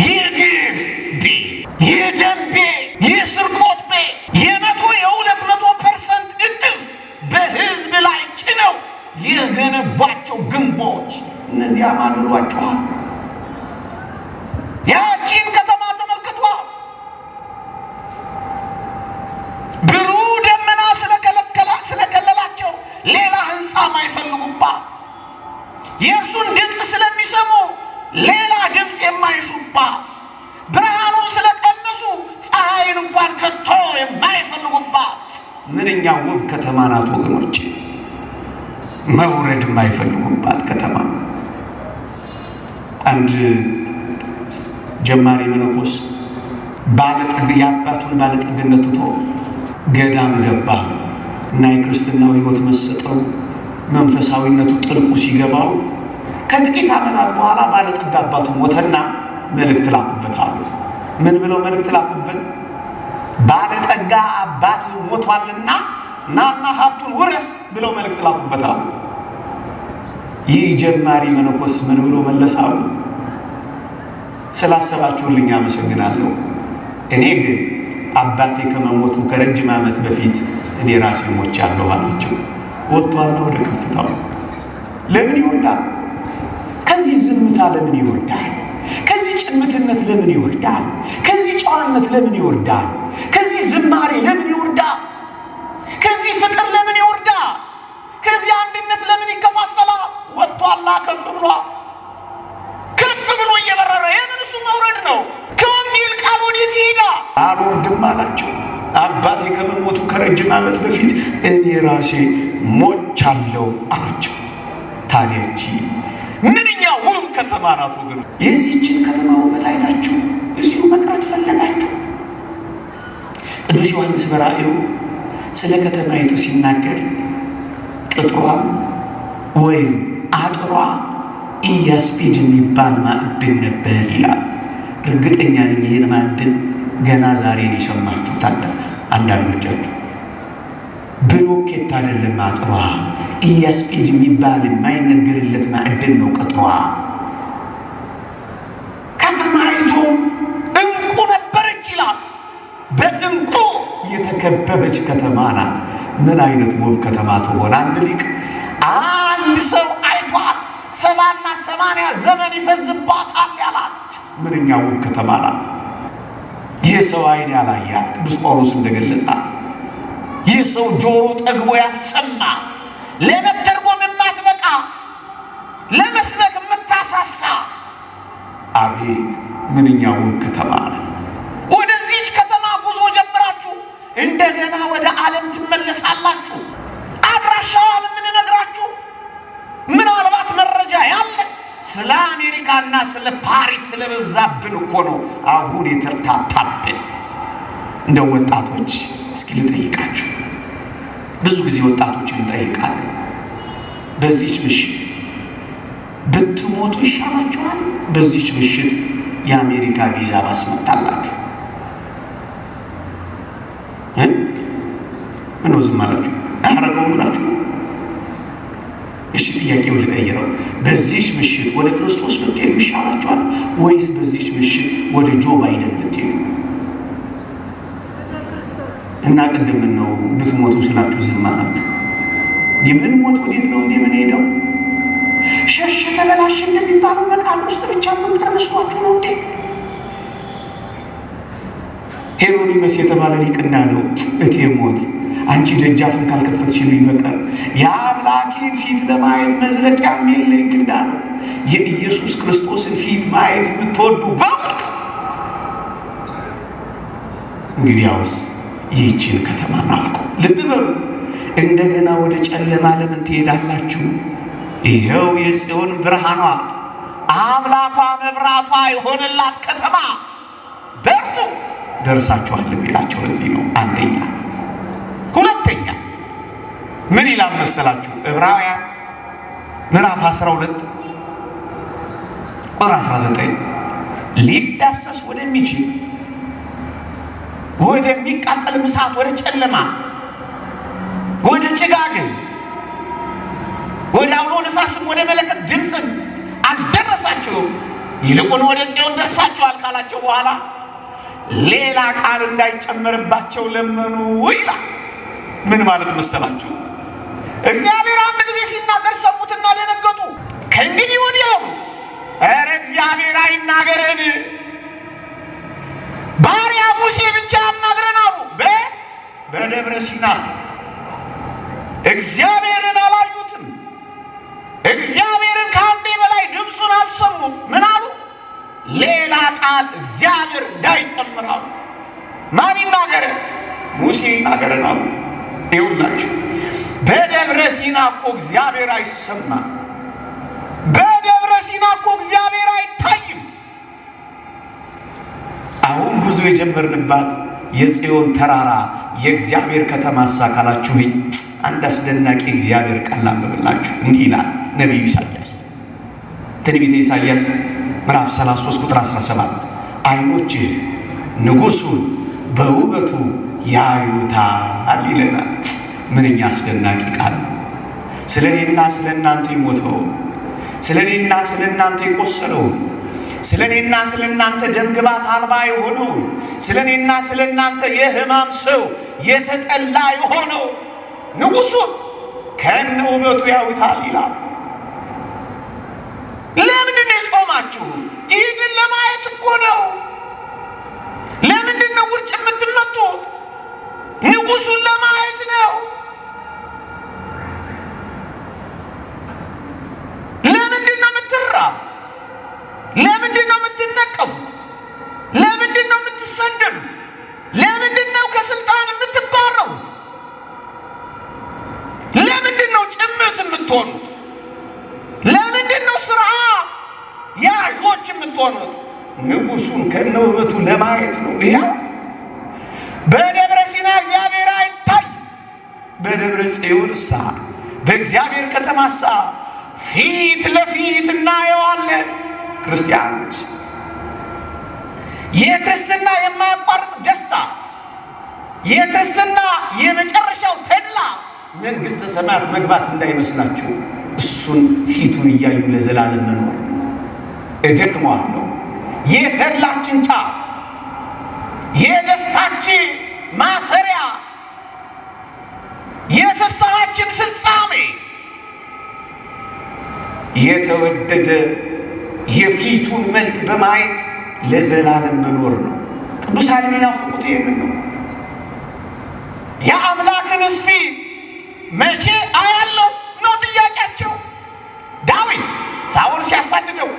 የግፍ ቤት፣ የደም ቤት፣ የስርቆት ቤት 200% እጥፍ በሕዝብ ላይ ጭነው የገነቧቸው ግንቦች እነዚያ ማልሏቸዋል። ያቺን ከተማ ተመልክቷ። ብሩህ ደመና ስለከለላቸው ሌላ ሕንፃ ማይፈልጉባት፣ የእርሱን ድምፅ ስለሚሰሙ ሌላ ድምፅ የማይሹባት፣ ብርሃኑን ስለቀመሱ ፀሐይን እንኳን ከቶ የማይፈልጉባት ምንኛ ውብ ከተማ ናት ወገኖች! መውረድ የማይፈልጉባት ከተማ። አንድ ጀማሪ መነኮስ የአባቱን ባለጠግነት ትቶ ገዳም ገባ እና የክርስትናው ሕይወት መሰጠው መንፈሳዊነቱ ጥልቁ ሲገባው ከጥቂት ዓመታት በኋላ ባለጠጋ አባቱ ሞተና መልእክት ላኩበታል። ምን ብለው መልእክት ላኩበት? ባለጠጋ አባት ሞቷልና ናና ሀብቱን ውረስ ብለው መልእክት ላኩበታል። ይህ ጀማሪ መነኮስ ምን ብሎ መለሳሉ? ስላሰባችሁልኝ አመሰግናለሁ። እኔ ግን አባቴ ከመሞቱ ከረጅም ዓመት በፊት እኔ ራሴ ሞቻለሁ አላቸው። ወጥቷልና ወደ ከፍታው። ለምን ይወርዳል? ከዚህ ዝምታ ለምን ይወርዳል? ከዚህ ጭምትነት ለምን ይወርዳል? ከዚህ ጨዋነት ለምን ይወርዳል? ከዚህ ዝማሬ ለምን ይወርዳል? ከዚህ ፍቅር ለምን ይወርዳል? ከዚህ አንድነት ለምን ይከፋፈላል? ወጥቷልና ከፍ ብሏል። ከፍ ብሎ እየበረረ የምን እሱ መውረድ ነው? ከወንጌል ቃል ወዴት ይሄዳል? አልወርድም አላቸው። አባቴ ከመሞቱ ከረጅም ዓመት በፊት እኔ ራሴ ሞቻለሁ አላቸው። ታዲያቺ ምንኛ ውብ ከተማ ናት ወገኖች! የዚህችን ከተማ ውበት አይታችሁ እዚሁ መቅረት ፈለጋችሁ? ቅዱስ ዮሐንስ በራእዩ ስለ ከተማይቱ ሲናገር ቅጥሯ ወይም አጥሯ ኢያስጲድ የሚባል ማዕድን ነበር ይላል። እርግጠኛ ነኝ ይህን ማዕድን ገና ዛሬ ነው የሰማችሁት አንዳንዶቻችሁ። ብሎኬት አይደለም አጥሯ፣ ኢያስጲድ የሚባል የማይነገርለት ማዕድን ነው ቅጥሯ። ከተማይቱ እንቁ ነበረች ይላል። በእንቁ የተከበበች ከተማ ናት። ምን አይነት ውብ ከተማ ትሆን! አንድ ሊቅ አንድ ሰው አይቷት 70 እና 80 ዘመን ይፈዝባታል ያላት ምንኛ ውብ ከተማ ናት! ይህ ሰው አይን ያላያት ቅዱስ ጳውሎስ እንደገለጻት፣ ይህ ሰው ጆሮ ጠግቦ ያልሰማት፣ ለመተርጎም የማትበቃ ለመስበክ የምታሳሳ አቤት ምንኛ ውብ ከተማ ናት! ወደዚች ከተማ ጉዞ ጀምራችሁ እንደገና ወደ ዓለም ትመለሳላችሁ። አድራሻዋን የምንነግራችሁ ምናልባት መረጃ ያለን ስለ አሜሪካና ስለ ፓሪስ ስለበዛብን እኮ ነው አሁን የተርታታብን። እንደ ወጣቶች እስኪ ልጠይቃችሁ፣ ብዙ ጊዜ ወጣቶችን እንጠይቃለን። በዚህች ምሽት ብትሞቱ ይሻላችኋል? በዚህች ምሽት የአሜሪካ ቪዛ ባስመጣላችሁ ምን ዝም አላችሁ? አያረገውም ብላችሁ? እሺ ጥያቄውን ልቀይረው። በዚህች ምሽት ወደ ክርስቶስ ብትሄዱ ይሻላችኋል ወይስ በዚህች ምሽት ወደ ጆ ባይደን ብትሄዱ? እና ቅድም ነው ብትሞቱ ስላችሁ ዝም አላችሁ። የምንሞት ወዴት ነው እንዴ ምን ሄደው ሸሽ ተበላሽ እንደሚባለው መቃብር ውስጥ ብቻ መንቀር መስሏችሁ ነው እንዴ? ሄሮድስ የተባለ ሊቅ እንዳለው እቴ ሞት አንቺ ደጃፍን ካልከፈትሽልኝ በቀር የአምላኬን ፊት ለማየት መዝለቂያም የለኝ እንዳለው የኢየሱስ ክርስቶስን ፊት ማየት ብትወዱ እንግዲያውስ ይህችን ከተማ ናፍቁ። ልብ በሉ። እንደገና ወደ ጨለማ ለምን ትሄዳላችሁ? ይኸው የጽዮን ብርሃኗ አምላኳ መብራቷ የሆነላት ከተማ በርቱ ደርሳችኋል የሚላቸው ለዚህ ነው። አንደኛ። ሁለተኛ ምን ይላል መሰላችሁ? ዕብራውያን ምዕራፍ 12 ቁጥር 19 ሊዳሰስ ወደሚችል ወደሚቃጠል እሳት፣ ወደ ጨለማ፣ ወደ ጭጋግም፣ ወደ አውሎ ንፋስም፣ ወደ መለከት ድምፅም አልደረሳችሁም፣ ይልቁን ወደ ጽዮን ደርሳችኋል ካላቸው በኋላ ሌላ ቃል እንዳይጨመርባቸው ለመኑ ይላል። ምን ማለት መሰላችሁ? እግዚአብሔር አንድ ጊዜ ሲናገር ሰሙትና ደነገጡ። ከእንግዲህ ወዲያው ኧረ እግዚአብሔር አይናገረን፣ ባሪያ ሙሴ ብቻ ያናግረን አሉ። በደብረ ሲና እግዚአብሔርን አላዩትም። እግዚአብሔርን ከአንዴ በላይ ድምፁን አልሰሙም። ምን አሉ? ሌላ ቃል እግዚአብሔር እንዳይጨምር አሉ። ማን ይናገረን? ሙሴ ይናገረን አሉ። ይኸውላችሁ በደብረ ሲና እኮ እግዚአብሔር አይሰማም። በደብረ ሲና እኮ እግዚአብሔር አይታይም። አሁን ጉዞ የጀመርንባት የጽዮን ተራራ የእግዚአብሔር ከተማ አሳካላችሁ። አንድ አስደናቂ እግዚአብሔር ቃል አንብብላችሁ። እንዲህ ይላል ነቢዩ ኢሳይያስ፣ ትንቢተ ኢሳይያስ ምዕራፍ 33 ቁጥር 17 ዓይኖችህ ንጉሡን በውበቱ ያዩታል ይለናል። ምንኛ አስደናቂ ቃል ነው! ስለ እኔና ስለ እናንተ የሞተውን፣ ስለ እኔና ስለ እናንተ የቆሰለውን፣ ስለ እኔና ስለ እናንተ ደምግባት አልባ የሆነውን፣ ስለ እኔና ስለ እናንተ የሕማም ሰው የተጠላ የሆነው ንጉሡን ከነ ውበቱ ያዩታል ይላል። ለምንድን ነው የጾማችሁ? ይህንን ለማየት እኮ ነው። ለምንድን ነው ውርጭ የምትመጡት? ንጉሡን ለማየት ነው። ለምንድን ነው የምትራብ? ለምንድን ነው የምትነቀፉት? ለምንድን ነው የምትሰደዱ? ለምንድን ነው ከስልጣን የምትባረሩት? ለምንድን ነው ጭምት የምትሆኑት? ለምንድን ነው ስርዓት ያዦች የምትሆኑት? ንጉሡን ከነውበቱ ለማየት ነው። ይሄው በደብረ ሲና እግዚአብሔር አይታይ፣ በደብረ ጽዮንሳ በእግዚአብሔር ከተማሳ ፊት ለፊት እናየዋለን። ክርስቲያኖች የክርስትና የማያቋርጥ ደስታ፣ የክርስትና የመጨረሻው ተድላ መንግሥተ ሰማያት መግባት እንዳይመስላችሁ እሱን ፊቱን እያዩ ለዘላለም መኖር። እደግመዋለሁ፣ የተድላችን ጫፍ፣ የደስታችን ማሰሪያ፣ የፍስሐችን ፍጻሜ የተወደደ የፊቱን መልክ በማየት ለዘላለም መኖር ነው። ቅዱሳን የሚናፍቁት ይህንን ነው። የአምላክንስ ፊት መቼ አያለው ነው ጥያቄያቸው። ዳዊት ሳኦል ሲያሳድደው፣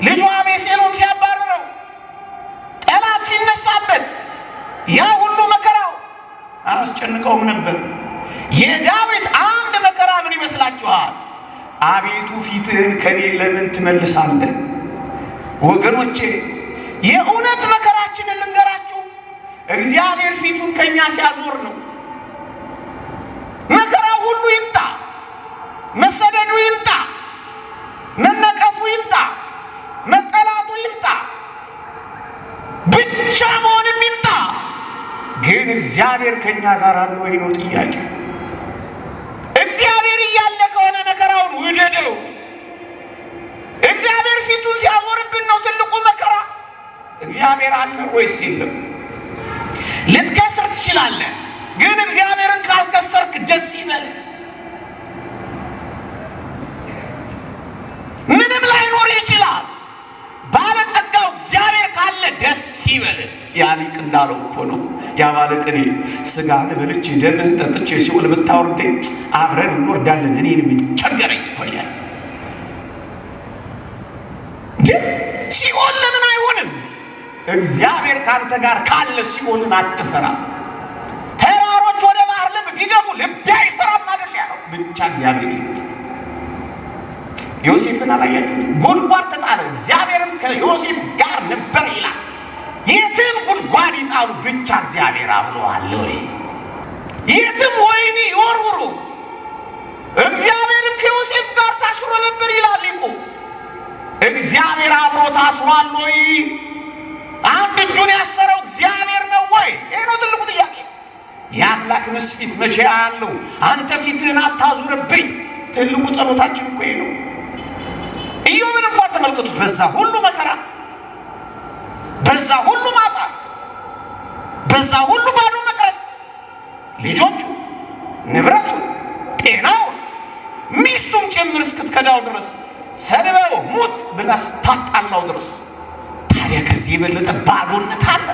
ልጁ አቤሴሎም ሲያባርረው፣ ጠላት ሲነሳበት፣ ያ ሁሉ መከራው አያስጨንቀውም ነበር። የዳዊት አንድ መከራ ምን ይመስላችኋል? አቤቱ ፊትህን ከኔ ለምን ትመልሳለህ? ወገኖቼ የእውነት መከራችንን ልንገራችሁ፣ እግዚአብሔር ፊቱን ከኛ ሲያዞር ነው። መከራው ሁሉ ይምጣ፣ መሰደዱ ይምጣ፣ መነቀፉ ይምጣ፣ መጠላቱ ይምጣ፣ ብቻ መሆንም ይምጣ፣ ግን እግዚአብሔር ከኛ ጋር አለ ወይ ነው ጥያቄ። እግዚአብሔር እያለ ከሆነ መከራውን ውደደው፣ እግዚአብሔር ፊቱን ሲያዞርብን ነው ትልቁ መከራ። እግዚአብሔር አለ ወይስ የለም? ልትከስር ትችላለህ፣ ግን እግዚአብሔርን ካልከሰርክ ደስ ይበል። ምንም ላይኖር ይችላል። ባለጸጋው እግዚአብሔር ካለ ደስ ይበል። ያ ሊቅ እንዳለው እኮ ነው ያ ባለቅኔ፣ ሥጋህን በልቼ ደምህን ጠጥቼ ሲኦል ብታወርደኝ አብረን እንወርዳለን እኔንም ቸገረኝ እኮ ያለ። ሲኦል ለምን አይሆንም? እግዚአብሔር ካንተ ጋር ካለ ሲኦልን አትፈራ። ተራሮች ወደ ባህር ልብ ቢገቡ ልቤ አይፈራም አይደል ያለው? ብቻ እግዚአብሔር ይሁን። ዮሴፍን አላያችሁት? ጉድጓድ ተጣለ፣ እግዚአብሔርም ከዮሴፍ ጋር ነበር ይላል። የትም ጉድጓድ ይጣሉ፣ ብቻ እግዚአብሔር አብሮአለ ወይ? የትም ወህኒ ይወርውሩ፣ እግዚአብሔርም ከዮሴፍ ጋር ታስሮ ነበር ይላል ሊቁ። እግዚአብሔር አብሮ ታስሯል ወይ? አንድ እጁን ያሰረው እግዚአብሔር ነው ወይ? ይሄ ነው ትልቁ ጥያቄ። የአምላክንስ ፊት መቼ አያለው? አንተ ፊትህን አታዙርብኝ። ትልቁ ጸሎታችን እኮ ይሄ ነው። ኢዮብን እንኳን ተመልከቱት። በዛ ሁሉ መከራ፣ በዛ ሁሉ ማጣት፣ በዛ ሁሉ ባዶ መቅረት፣ ልጆቹ፣ ንብረቱ፣ ጤናው፣ ሚስቱም ጭምር እስክትከዳው ድረስ ሰድበው ሙት ብላ ስታጣላው ድረስ። ታዲያ ከዚህ የበለጠ ባዶነት አለ?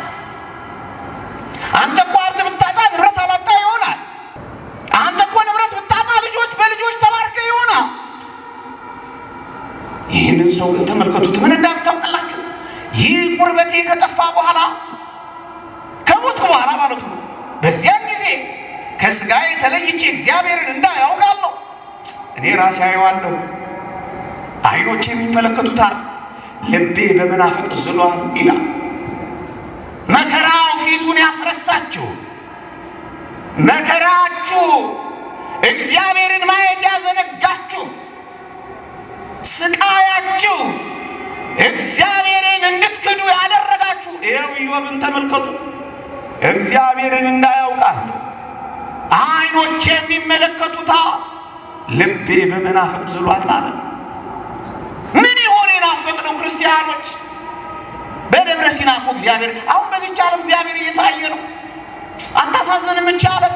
አንተ እኮ ሀብት ብታጣ ንብረት አላጣ ይሆናል። አንተ እኮ ንብረት ብታጣ ልጆች በልጆች ተባርከ ይሆናል። ይህንን ሰው ግን ተመልከቱት፣ ምን እንዳለ ታውቃላችሁ? ይህ ቁርበቴ ከጠፋ በኋላ ከሞትኩ በኋላ ማለቱ ነው። በዚያም ጊዜ ከሥጋዬ ተለይቼ እግዚአብሔርን እንዳያውቃለሁ። እኔ ራሴ አየዋለሁ፣ ዓይኖቼ የሚመለከቱታል፣ ልቤ በመናፈቅ ዝሏል ይላል። መከራው ፊቱን ያስረሳችሁ፣ መከራችሁ እግዚአብሔርን ማየት ያዘነጋችሁ፣ ስቃያችሁ እግዚአብሔርን እንድትክዱ ያደረጋችሁ። ይኸው ኢዮብን ተመልከቱት። እግዚአብሔርን እንዳያውቃለሁ ዓይኖቼ የሚመለከቱታል፣ ልቤ በመናፈቅ ዝሏል አለ። ምን ይሆን የናፈቅነው ክርስቲያኖች? በደብረ ሲና እኮ እግዚአብሔር አሁን በዚህች ዓለም እግዚአብሔር እየታየ ነው። አታሳዝንም? እች ዓለም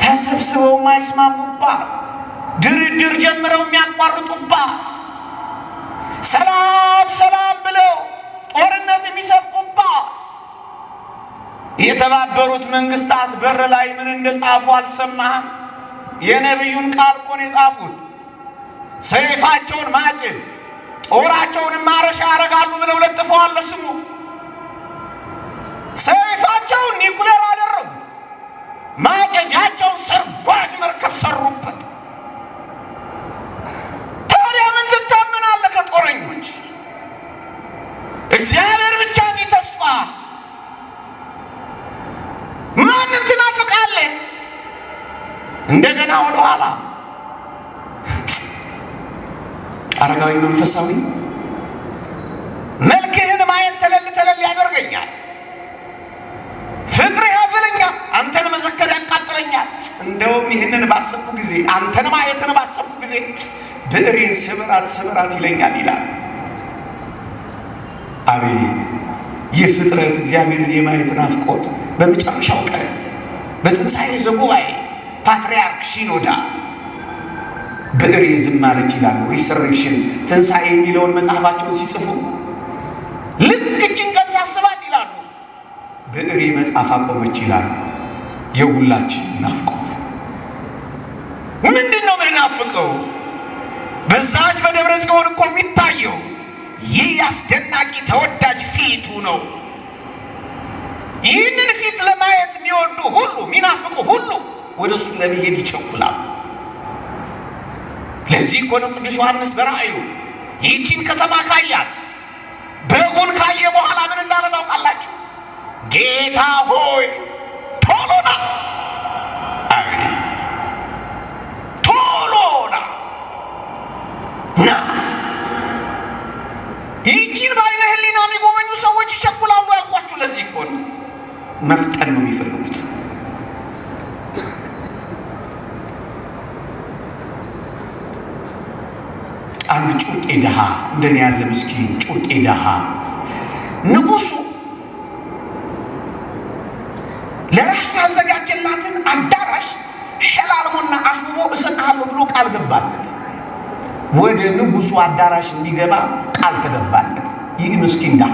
ተሰብስበው የማይስማሙባት፣ ድርድር ጀምረው የሚያቋርጡባት፣ ሰላም ሰላም ብለው ጦርነት የሚሰብቁባት። የተባበሩት መንግስታት በር ላይ ምን እንደጻፉ አልሰማህም? የነቢዩን ቃል እኮ ነው የጻፉት። ሰይፋቸውን ማጭድ ጦራቸውን ማረሻ ያደርጋሉ ብለው ለጥፈዋል። ስሙ፣ ሰይፋቸውን ኒኩሌር አደረጉት፣ ማጨጃቸውን ሰርጓጅ መርከብ ሰሩበት። ታዲያ ምን ትታመናለህ ከጦረኞች? እግዚአብሔር ብቻ እንዲህ ተስፋ። ማንን ትናፍቃለህ? እንደገና ወደ ኋላ አረጋዊ መንፈሳዊ መልክህን ማየት ተለል ተለል ያደርገኛል። ፍቅር ያዝለኛል። አንተን መዘከር ያቃጥለኛል። እንደውም ይህንን ባሰብኩ ጊዜ፣ አንተን ማየትን ባሰብኩ ጊዜ ብዕሬን ስብራት ስብራት ይለኛል ይላል። አቤት ይህ ፍጥረት እግዚአብሔርን የማየት ናፍቆት! በመጨረሻው ቀን በትንሣኤ ዘጉባኤ ፓትርያርክ ሲኖዳ ብዕሬ ዝም አለች ይላሉ። ሪሰሬክሽን ትንሣኤ የሚለውን መጽሐፋቸውን ሲጽፉ ልክ እችን ቀን ሳስባት ይላሉ ብዕሬ መጽሐፍ አቆመች ይላሉ። የሁላችን ናፍቆት ምንድን ነው? ምንናፍቀው በዛች በደብረ ጽዮን እኮ የሚታየው ይህ አስደናቂ ተወዳጅ ፊቱ ነው። ይህንን ፊት ለማየት የሚወዱ ሁሉ፣ የሚናፍቁ ሁሉ ወደ እሱ ለመሄድ ይቸኩላሉ። ለዚህ እኮ ነው ቅዱስ ዮሐንስ በራእዩ ይህችን ከተማ ካያት፣ በጉን ካየ በኋላ ምን እንዳለ ታውቃላችሁ? ጌታ ሆይ ቶሎ ና፣ አሜን፣ ቶሎ ና ና። ይህችን በዓይነ ሕሊና የሚጎበኙ ሰዎች ይቸኩላሉ ያልኳችሁ ለዚህ እኮ ነው። መፍጠን ነው የሚፈልጉት። አንድ ጩኸት ድሃ፣ እንደኔ ያለ ምስኪን ጩርጤ ድሃ ንጉሱ ለራሱ ያዘጋጀላትን አዳራሽ ሸላልሞና አስውቦ እሰጥሃለሁ ብሎ ቃል ገባለት። ወደ ንጉሱ አዳራሽ እንዲገባ ቃል ተገባለት። ይህ ምስኪን ድሃ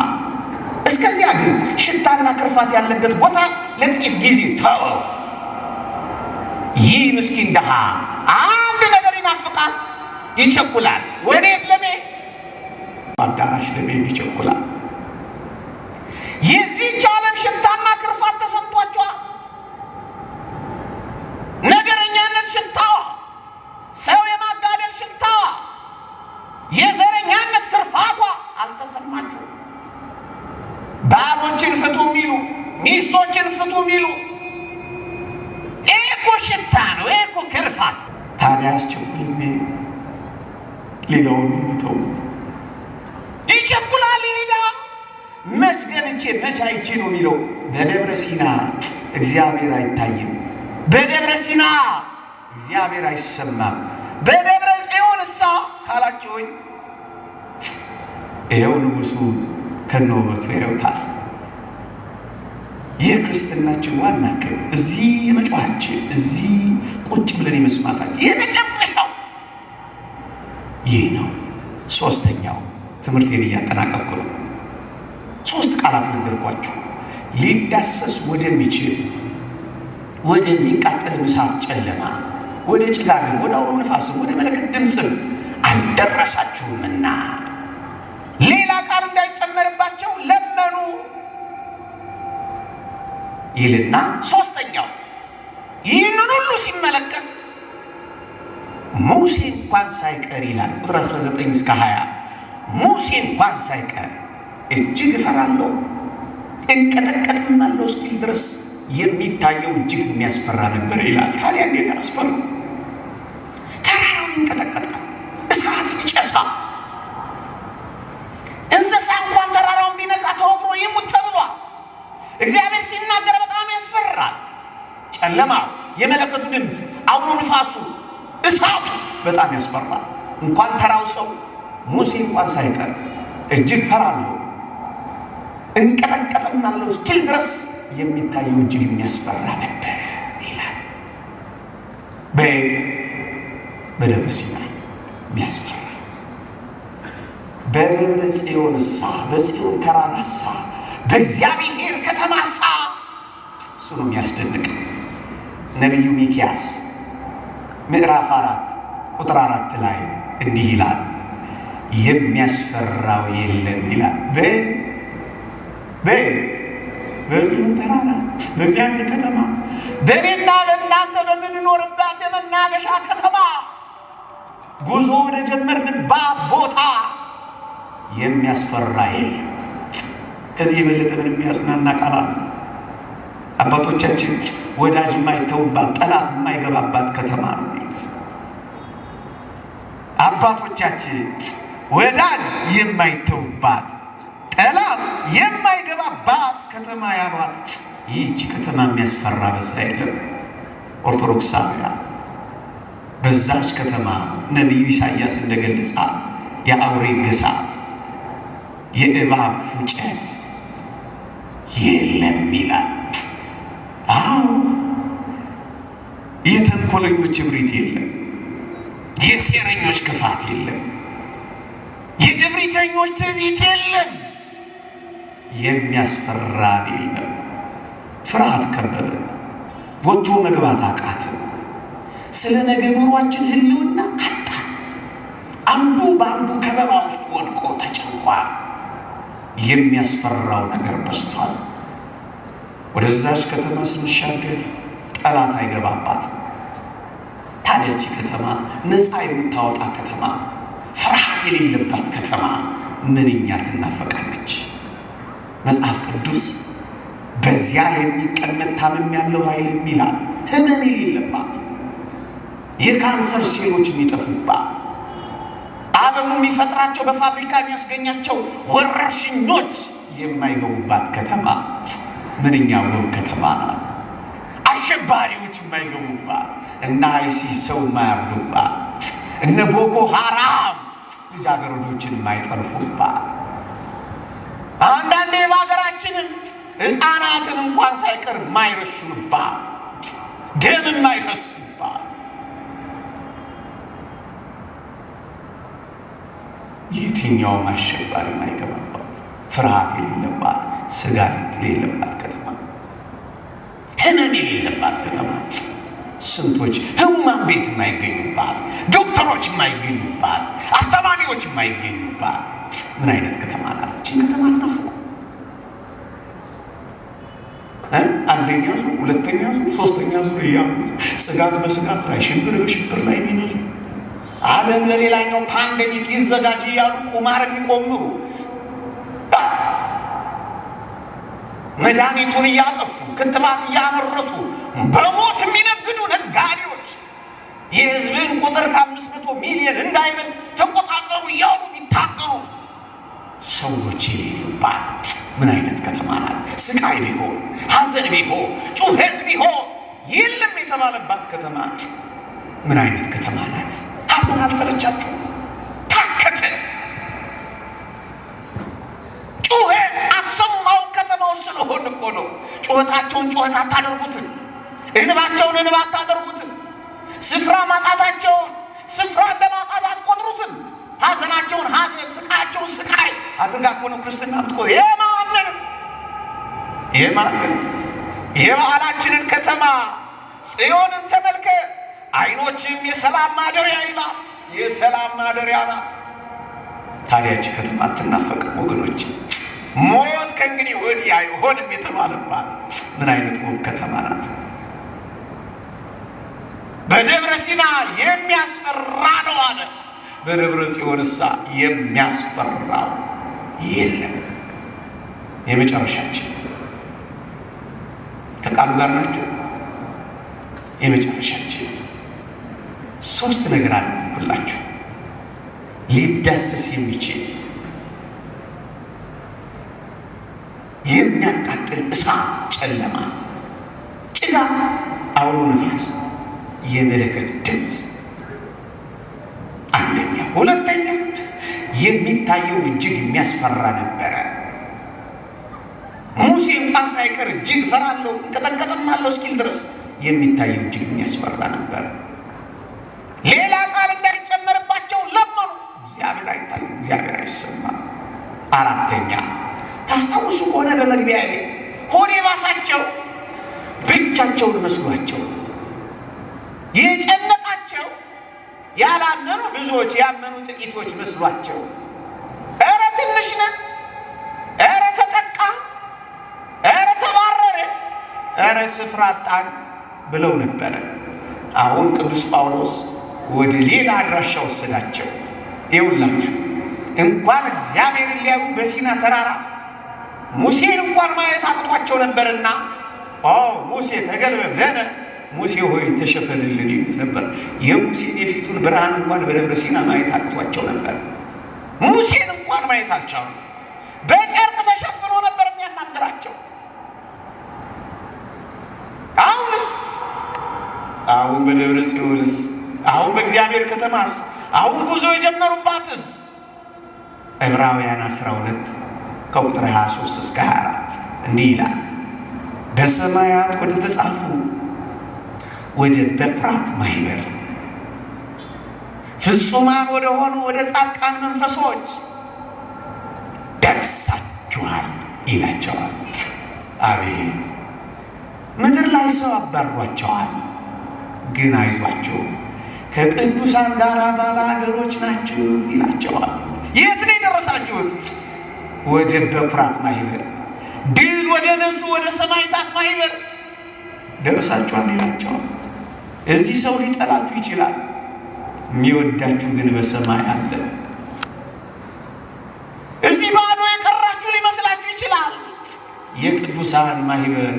እስከዚያ ግን ሽታና ክርፋት ያለበት ቦታ ለጥቂት ጊዜ ተወው። ይህ ምስኪን ድሃ አንድ ነገር ይናፍቃል፣ ይቸኩላል። ወዴት ለመሄድ? አዳራሽ ለመሄድ ይቸኩላል። የዚህች ዓለም ሽታና ክርፋት ተሰምቷቸዋል። ነገረኛነት ሽታዋ፣ ሰው የማጋደል ሽታዋ፣ የዘረኛነት ክርፋቷ አልተሰማቸው። ባሎችን ፍቱ ሚሉ፣ ሚስቶችን ፍቱ ሚሉ እኮ ሽታ ነው፣ እኮ ክርፋት። ታዲያ አስቸኩልም፣ ሌላውን ተውት። ይቸኩላል፣ ይሄዳል። መች ገብቼ መች አይቼ ነው የሚለው። በደብረ ሲና እግዚአብሔር አይታይም፣ በደብረ ሲና እግዚአብሔር አይሰማም። በደብረ ጽዮን እሳ ካላችሁኝ ይኸው ንጉሱ ከነውበቱ ያዩታል። የክርስትናችን ዋና ክብር እዚህ የመጫዋችን እዚህ ቁጭ ብለን የመስማታችን የመጨረሻው ይህ ነው። ሶስተኛው ትምህርቴን እያጠናቀቅኩ ነው። 3 ቃላት ነገርኳችሁ። ሊዳሰስ ወደሚችል ወደሚቃጠል እሳት ጨለማ፣ ወደ ጭጋግም፣ ወደ አውሎ ነፋስም፣ ወደ መለከት ድምፅም አልደረሳችሁምና ሌላ ቃል እንዳይጨመርባቸው ለመኑ ይልና ሶስተኛው ይህንን ሁሉ ሲመለከት ሙሴ እንኳን ሳይቀር ይላል ቁጥር 19 እስከ 20 ሙሴ እንኳን ሳይቀር እጅግ እፈራለሁ እንቀጠቀጥማለሁ እስኪል ድረስ የሚታየው እጅግ የሚያስፈራ ነበር ይላል። ታዲያ እንዴት ያስፈራ? ተራራው ይንቀጠቀጣል፣ እሳት ይጨሳል። እንስሳ እንኳን ተራራውን ቢነካ ተወግሮ ይሙት ተብሏል። እግዚአብሔር ሲናገር በጣም ያስፈራል። ጨለማው፣ የመለከቱ ድምፅ፣ አውሎ ንፋሱ፣ እሳቱ በጣም ያስፈራል። እንኳን ተራው ሰው ሙሴ እንኳን ሳይቀር እጅግ ፈራለሁ እንቀጠቀጥማለሁ እስኪል ድረስ የሚታየው እጅግ የሚያስፈራ ነበር ይላል። በደብረ ሲና የሚያስፈራ፣ በደብረ ጽዮንሳ በጽዮን ተራራሳ በእግዚአብሔር ከተማሳ እሱ ነው የሚያስደንቅ። ነቢዩ ሚክያስ ምዕራፍ 4 ቁጥር 4 ላይ እንዲህ ይላል፣ የሚያስፈራው የለም ይላል። በጽዮን ተራራ በእግዚአብሔር ከተማ በእኔና በእናንተ በምንኖርባት የመናገሻ ከተማ ጉዞ ወደ ጀመርንባት ቦታ የሚያስፈራ የለም። ከዚህ የበለጠ ምን የሚያጽናና ቃል አለ? አባቶቻችን ወዳጅ የማይተውባት ጠላት የማይገባባት ከተማ ነው የሚሉት። አባቶቻችን ወዳጅ የማይተውባት ጠላት የማይገባባት ከተማ ያሏት ይህች ከተማ የሚያስፈራ በዛ የለም። ኦርቶዶክሳውያን በዛች ከተማ ነቢዩ ኢሳይያስ እንደገለጻት የአውሬ ግሳት የእባብ ፉጨት የለም ይላል። አዎ የተንኮለኞች እብሪት የለም፣ የሴረኞች ክፋት የለም፣ የእብሪተኞች ትዕቢት የለም፣ የሚያስፈራን የለም። ፍርሃት ከበበ፣ ወጥቶ መግባት አቃተን። ስለ ነገ ኑሯችን ህልውና አጣ። አንዱ በአንዱ ከበባ ውስጥ ወድቆ ተጨንቋል። የሚያስፈራው ነገር በዝቷል። ወደዛች ከተማ ስንሻገር ጠላት አይገባባትም። ታዲያች ከተማ ነፃ የምታወጣ ከተማ፣ ፍርሃት የሌለባት ከተማ ምንኛ ትናፈቃለች። መጽሐፍ ቅዱስ በዚያ የሚቀመጥ ታመም ያለው ኃይል ይላል። ህመም የሌለባት፣ የካንሰር ሴሎች የሚጠፉባት፣ ዓለሙ የሚፈጥራቸው በፋብሪካ የሚያስገኛቸው ወረርሽኞች የማይገቡባት ከተማ ምንኛ ውብ ከተማ ናት። አሸባሪዎች የማይገቡባት፣ እነ አይሲስ ሰው የማያርዱባት፣ እነ ቦኮ ሃራም ልጃገረዶችን የማይጠልፉባት አንዳንዴ በሀገራችንን ሕፃናትን እንኳን ሳይቀር የማይረሽኑባት ደም የማይፈስባት የትኛውም አሸባሪ የማይገባባት ፍርሃት የሌለባት ስጋት የሌለባት ከተማ ህመም የሌለባት ከተማ ስንቶች ህሙማን ቤት የማይገኙባት ዶክተሮች የማይገኙባት አስተማሪዎች የማይገኙባት ምን አይነት ከተማ ናት? እቺ ከተማ አትናፍቁ? አንደኛው ዙር ሁለተኛው ዙር ሶስተኛው ዙር እያሉ ስጋት በስጋት ላይ ሽብር በሽብር ላይ የሚነዙ ዓለም ለሌላኛው ፓንደሚክ ይዘጋጅ እያሉ ቁማር የሚቆምሩ መድኃኒቱን እያጠፉ ክትባት እያመረቱ በሞት የሚነግዱ ነጋዴዎች የህዝብን ቁጥር ከ500 ሚሊዮን እንዳይበልጥ ተቆጣጠሩ እያሉ የሚታገሩ ሰዎች የሌሉባት ምን አይነት ከተማ ናት? ስቃይ ቢሆን ሐዘን ቢሆን ጩኸት ቢሆን የለም የተባለባት ከተማ ምን አይነት ከተማ ናት? ሐዘን አልሰለቻችሁ? ታከተ ጩኸት አትሰሙም? አሁን ከተማው ስለሆነ እኮ ነው። ጩኸታቸውን ጩኸት አታደርጉትን፣ እንባቸውን እንባ አታደርጉትን፣ ስፍራ ማጣታቸውን ስፍራ እንደማጣት አትቆጥሩትን፣ ሐዘናቸውን ሐዘን ስቃያቸውን ስቃይ አድርጋ እኮ ነው ክርስትና የምትቆጥሩ። የማንን የበዓላችንን ከተማ ጽዮንን ተመልከት፣ አይኖችም የሰላም ማደሪያ ይላል። የሰላም ማደሪያ ናት። ታዲያች ከተማ አትናፈቅም ወገኖች? ሞት ከእንግዲህ ወዲህ አይሆንም የተባለባት ምን አይነት ውብ ከተማ ናት? በደብረ ሲና የሚያስፈራ ነው አለ። በደብረ ጽዮንሳ የሚያስፈራው የለም። የመጨረሻችን ከቃሉ ጋር ናቸው። የመጨረሻችን ሶስት ነገር አለብኩላችሁ። ሊዳሰስ የሚችል የሚያቃጥል እሳት፣ ጨለማ፣ ጭጋግ፣ አውሎ ነፋስ፣ የመለከት ድምፅ አንደኛ። ሁለተኛ የሚታየው እጅግ የሚያስፈራ ነበረ። ሙሴ እንኳን ሳይቀር እጅግ ፈራለሁ እንቀጠቀጥማለሁ እስኪል ድረስ የሚታየው እጅግ የሚያስፈራ ነበር። ሌላ ቃል እንዳይጨመርባቸው ለመኑ። እግዚአብሔር አይታይም፣ እግዚአብሔር አይሰማም። አራተኛ ታስታውሱ ከሆነ በመግቢያ ላይ ሆዴ ባሳቸው ብቻቸውን መስሏቸው የጨነቃቸው ያላመኑ ብዙዎች ያመኑ ጥቂቶች መስሏቸው ኧረ ትንሽ ነን፣ ኧረ ተጠቃ፣ ኧረ ተባረረ፣ ኧረ ስፍራ አጣን ብለው ነበረ። አሁን ቅዱስ ጳውሎስ ወደ ሌላ አድራሻ ወሰዳቸው። ይኸውላችሁ እንኳን እግዚአብሔርን ሊያዩ በሲና ተራራ ሙሴን እንኳን ማየት አቅቷቸው ነበርና ሙሴ ተገልበብ ለነ ሙሴ ሆይ ተሸፈንልን ይሉት ነበር። የሙሴን የፊቱን ብርሃን እንኳን በደብረ ሲና ማየት አቅቷቸው ነበር። ሙሴን እንኳን ማየት አልቻሉ። በጨርቅ ተሸፍኖ ነበር የሚያናግራቸው። አሁን በደብረ ጽዮንስ፣ አሁን በእግዚአብሔር ከተማስ፣ አሁን ጉዞ የጀመሩባትስ ዕብራውያን 12 ከቁጥር 23 እስከ 24 እንዲህ ይላል። በሰማያት ወደ ተጻፉ ወደ በኩራት ማህበር ፍጹማን ወደ ሆኑ ወደ ጻድቃን መንፈሶች ደርሳችኋል ይላቸዋል። አቤት ምድር ላይ ሰው አባሯቸዋል፣ ግን አይዟችሁ ከቅዱሳን ጋር ባለአገሮች ናችሁ ይላቸዋል። የት ነው የደረሳችሁት? ወደ በኩራት ማህበር፣ ድል ወደ ነሱ ወደ ሰማዕታት ማህበር ደርሳችኋል ይላቸዋል። እዚህ ሰው ሊጠላችሁ ይችላል፣ የሚወዳችሁ ግን በሰማይ አለ። እዚህ ባዶ የቀራችሁ ሊመስላችሁ ይችላል፣ የቅዱሳን ማህበር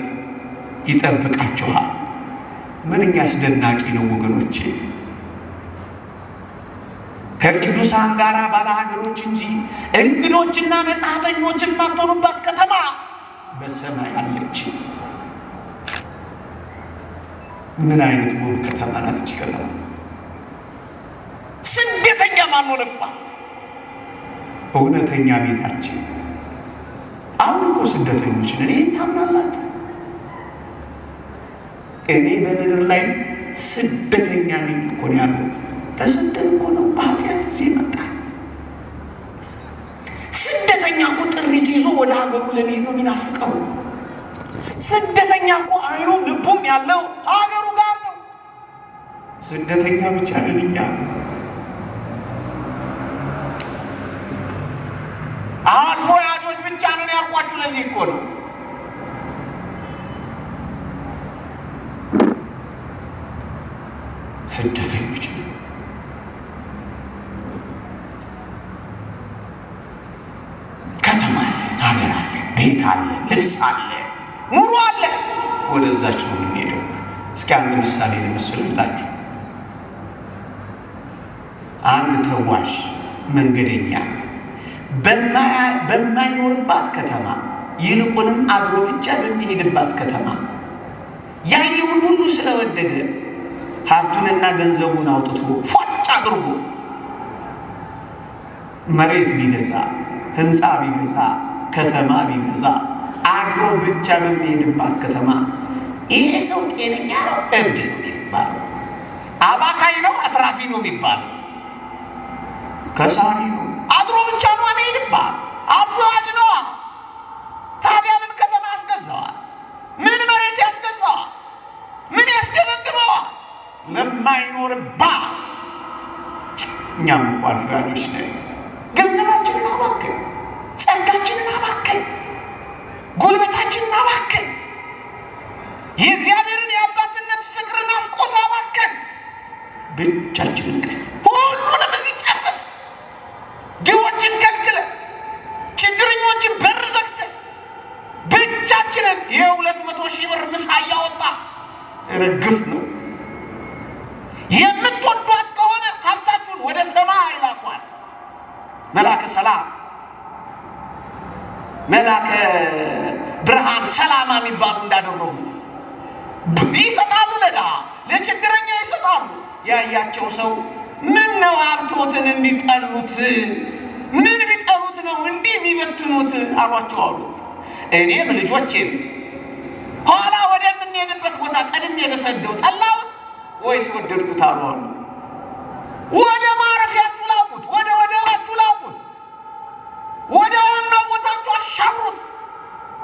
ይጠብቃችኋል። ምንኛ አስደናቂ ነው ወገኖቼ! ከቅዱሳን ጋር ባለሀገሮች እንጂ እንግዶችና መጻተኞች የማትሆኑባት ከተማ በሰማይ አለች። ምን አይነት ውብ ከተማ ናት እቺ ከተማ! ስደተኛ ማንሆንባት፣ እውነተኛ ቤታችን። አሁን እኮ ስደተኞች ነን። ይህን ታምናላችሁ? እኔ በምድር ላይ ስደተኛ ነኝ እኮ ነው ያለው። ተሰደን እኮ ነው በኃጢአት እዚህ መጣ። ስደተኛ እኮ ጥሪት ይዞ ወደ ሀገሩ ለመሄድ ነው የሚናፍቀው። ስደተኛ እኮ አይኑም ልቡም ያለው ሀገሩ ጋር ነው። ስደተኛ ብቻ ነን እኛ። አልፎ ያጆች ብቻ ነን ያልኳችሁ ለዚህ እኮ ነው። ስደተኞች ነው። ከተማ አለ፣ ሀገር አለ፣ ቤት አለ፣ ልብስ አለ፣ ኑሮ አለ። ወደዛች ነው የምንሄደው። እስኪ አንድ ምሳሌ ልመስልላችሁ። አንድ ተጓዥ መንገደኛ በማይኖርባት ከተማ ይልቁንም አድሮ ብቻ በሚሄድባት ከተማ ያየውን ሁሉ ስለወደደ ሀብቱንና ገንዘቡን አውጥቶ ፏጭ አድርጎ መሬት ቢገዛ፣ ህንፃ ቢገዛ፣ ከተማ ቢገዛ አድሮ ብቻ በሚሄድባት ከተማ ይሄ ሰው ጤነኛ ነው እብድ ነው የሚባለው? አባካይ ነው አትራፊ ነው የሚባለው? ከሳሪ ነው። አድሮ ብቻ ነው የሚሄድባት። አፍዋጅ ነው። ታዲያ ምን ከተማ ያስገዛዋል? ምን መሬት ያስገዛዋል? ምን ያስገበግበዋል? ለማይኖርባት። እኛም እኮ አፍዋጆች ነን። ገንዘባችንን አባከን፣ ጸጋችንን አባከን፣ ጉልበታችንን አባከን፣ የእግዚአብሔርን የአባትነት ፍቅር ናፍቆት አባከን። ብቻችንን ቀኝ ሁሉንም እዚህ ጨረስ። ድሆችን ከልክለን፣ ችግረኞችን በር ዘግተን ብቻችንን የ200,000 ብር ምሳ እያወጣ ርግፍ ነው። የምትወዷት ከሆነ ሀብታችሁን ወደ ሰማይ ላኳት። መላከ ሰላም መላከ ብርሃን ሰላማ የሚባሉ እንዳደረጉት ይሰጣሉ። ለድሃ ለችግረኛ ይሰጣሉ። ያያቸው ሰው ምን ነው ሀብቶትን እንዲጠሉት? ምን ቢጠሉት ነው እንዲህ የሚበትኑት አሏቸው አሉ። እኔም ልጆቼም ኋላ ወደምንሄድበት ቦታ ቀድሜ በሰደው ጠላሁት ወይስ ወደድኩት አሉ። ወደ ማረፊያችሁ ላኩት፣ ወደ ወደባችሁ ላኩት፣ ወደ ዋናው ቦታችሁ አሻግሩት።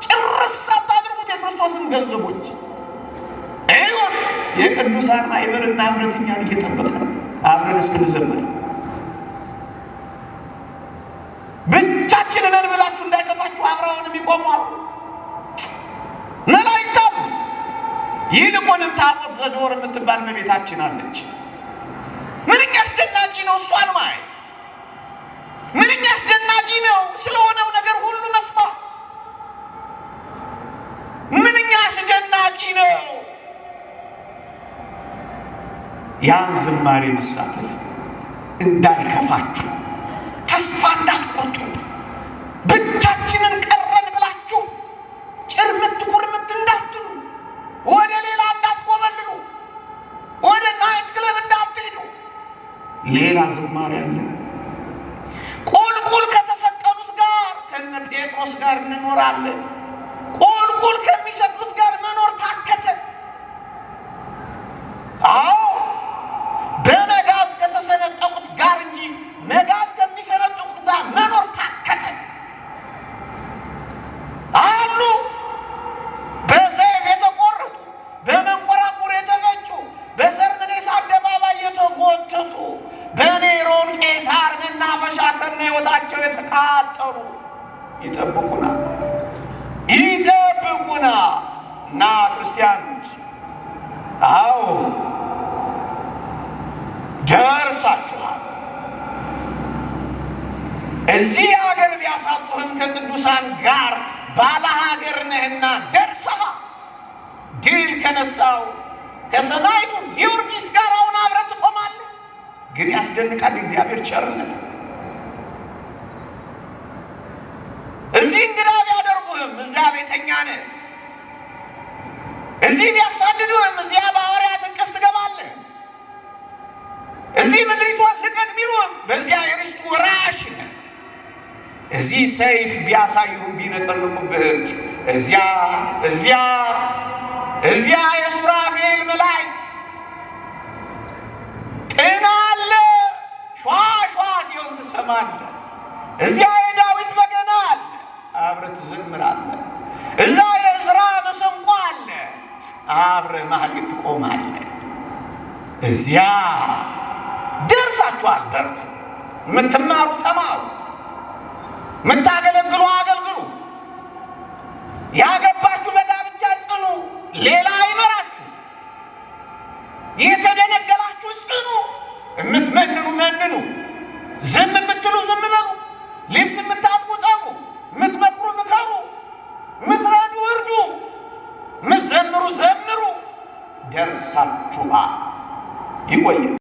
ጭርስ አታድርጉት የክርስቶስን ገንዘቦች። ይሁን የቅዱሳን ማህበርና ህብረት እኛን እየጠበቀ ነው። አብረን እስክንዘምር ብቻችንን ብላችሁ እንዳይከፋችሁ አብረውን የሚቆሙ አሉ። መላእክት አሉ። ይልቁንም ታቦት ዘዶር የምትባል እመቤታችን አለች። ምንኛ አስደናቂ ነው እሷን ማየት! ምንኛ አስደናቂ ነው ስለሆነው ነገር ሁሉ መስማት! ምንኛ አስደናቂ ነው ያን ዝማሬ መሳተፍ። እንዳይከፋችሁ፣ ተስፋ እንዳትቆርጡ፣ ብቻችንን ቀረን ብላችሁ ጭርምት ኩርምት እንዳትሉ፣ ወደ ሌላ እንዳትኮበልሉ፣ ወደ ናይት ክለብ እንዳትሄዱ። ሌላ ዝማሬ አለ። ቁልቁል ከተሰቀሉት ጋር ከነ ጴጥሮስ ጋር እንኖራለን። ቁልቁል ከሚሰቅሉት ጋር መኖር ታከተ። አዎ በመጋዝ ከተሰነጠቁት ጋር እንጂ መጋዝ ከሚሰነጠቁት ጋር መኖር ታከተ። አሉ በሰይፍ የተቆረጡ፣ በመንኮራኩር የተፈጩ፣ በሰርምኔስ አደባባይ የተጎተቱ፣ በኔሮን ቄሳር መናፈሻ ከነ ሕይወታቸው የተቃጠሉ ይጠብቁናል፣ ይጠብቁናል። እና ክርስቲያኖች አዎ ደርሳችኋል። እዚህ ሀገር ቢያሳጡህም ከቅዱሳን ጋር ባለ ሀገር ነህና ደርሰሃል። ድል ከነሳው ከሰማዕቱ ጊዮርጊስ ጋር አሁን አብረህ ትቆማለህ። ግን ያስደንቃል እግዚአብሔር ቸርነት። እዚህ እንግዳ ቢያደርጉህም እዚያ ቤተኛ ነህ። እዚህ ቢያሳድዱህም እዚያ በሐዋርያት እቅፍ ትገባለህ። እዚህ ምድሪቷን ልቀቅ ቢሉህም በዚያ የርስቱ ወራሽ ነህ። እዚህ ሰይፍ ቢያሳዩም ቢነቀንቁብህም እዚያ የሱራፌል መላእክት ጥና አለ፣ ሸዋሸዋትውን ትሰማለህ። እዚያ የዳዊት በገና አለ፣ አብረህ ትዘምራለህ። እዛ የዕዝራ መሰንቆ አለ፣ አብረህ ማህሌት ትቆማለህ። እዚያ ደርሳችኋል፣ በርቱ። የምትማሩ ተማሩ፣ የምታገለግሉ አገልግሉ፣ ያገባችሁ በጋብቻ ጽኑ፣ ሌላ አይመራችሁ። የተደነገላችሁ ጽኑ፣ የምትመንኑ መንኑ፣ ዝም የምትሉ ዝም በሉ፣ ልብስ የምታጥቡ ጠቡ፣ የምትመክሩ ምከሩ፣ የምትረዱ እርዱ፣ የምትዘምሩ ዘምሩ። ደርሳችኋል። ይቆይ።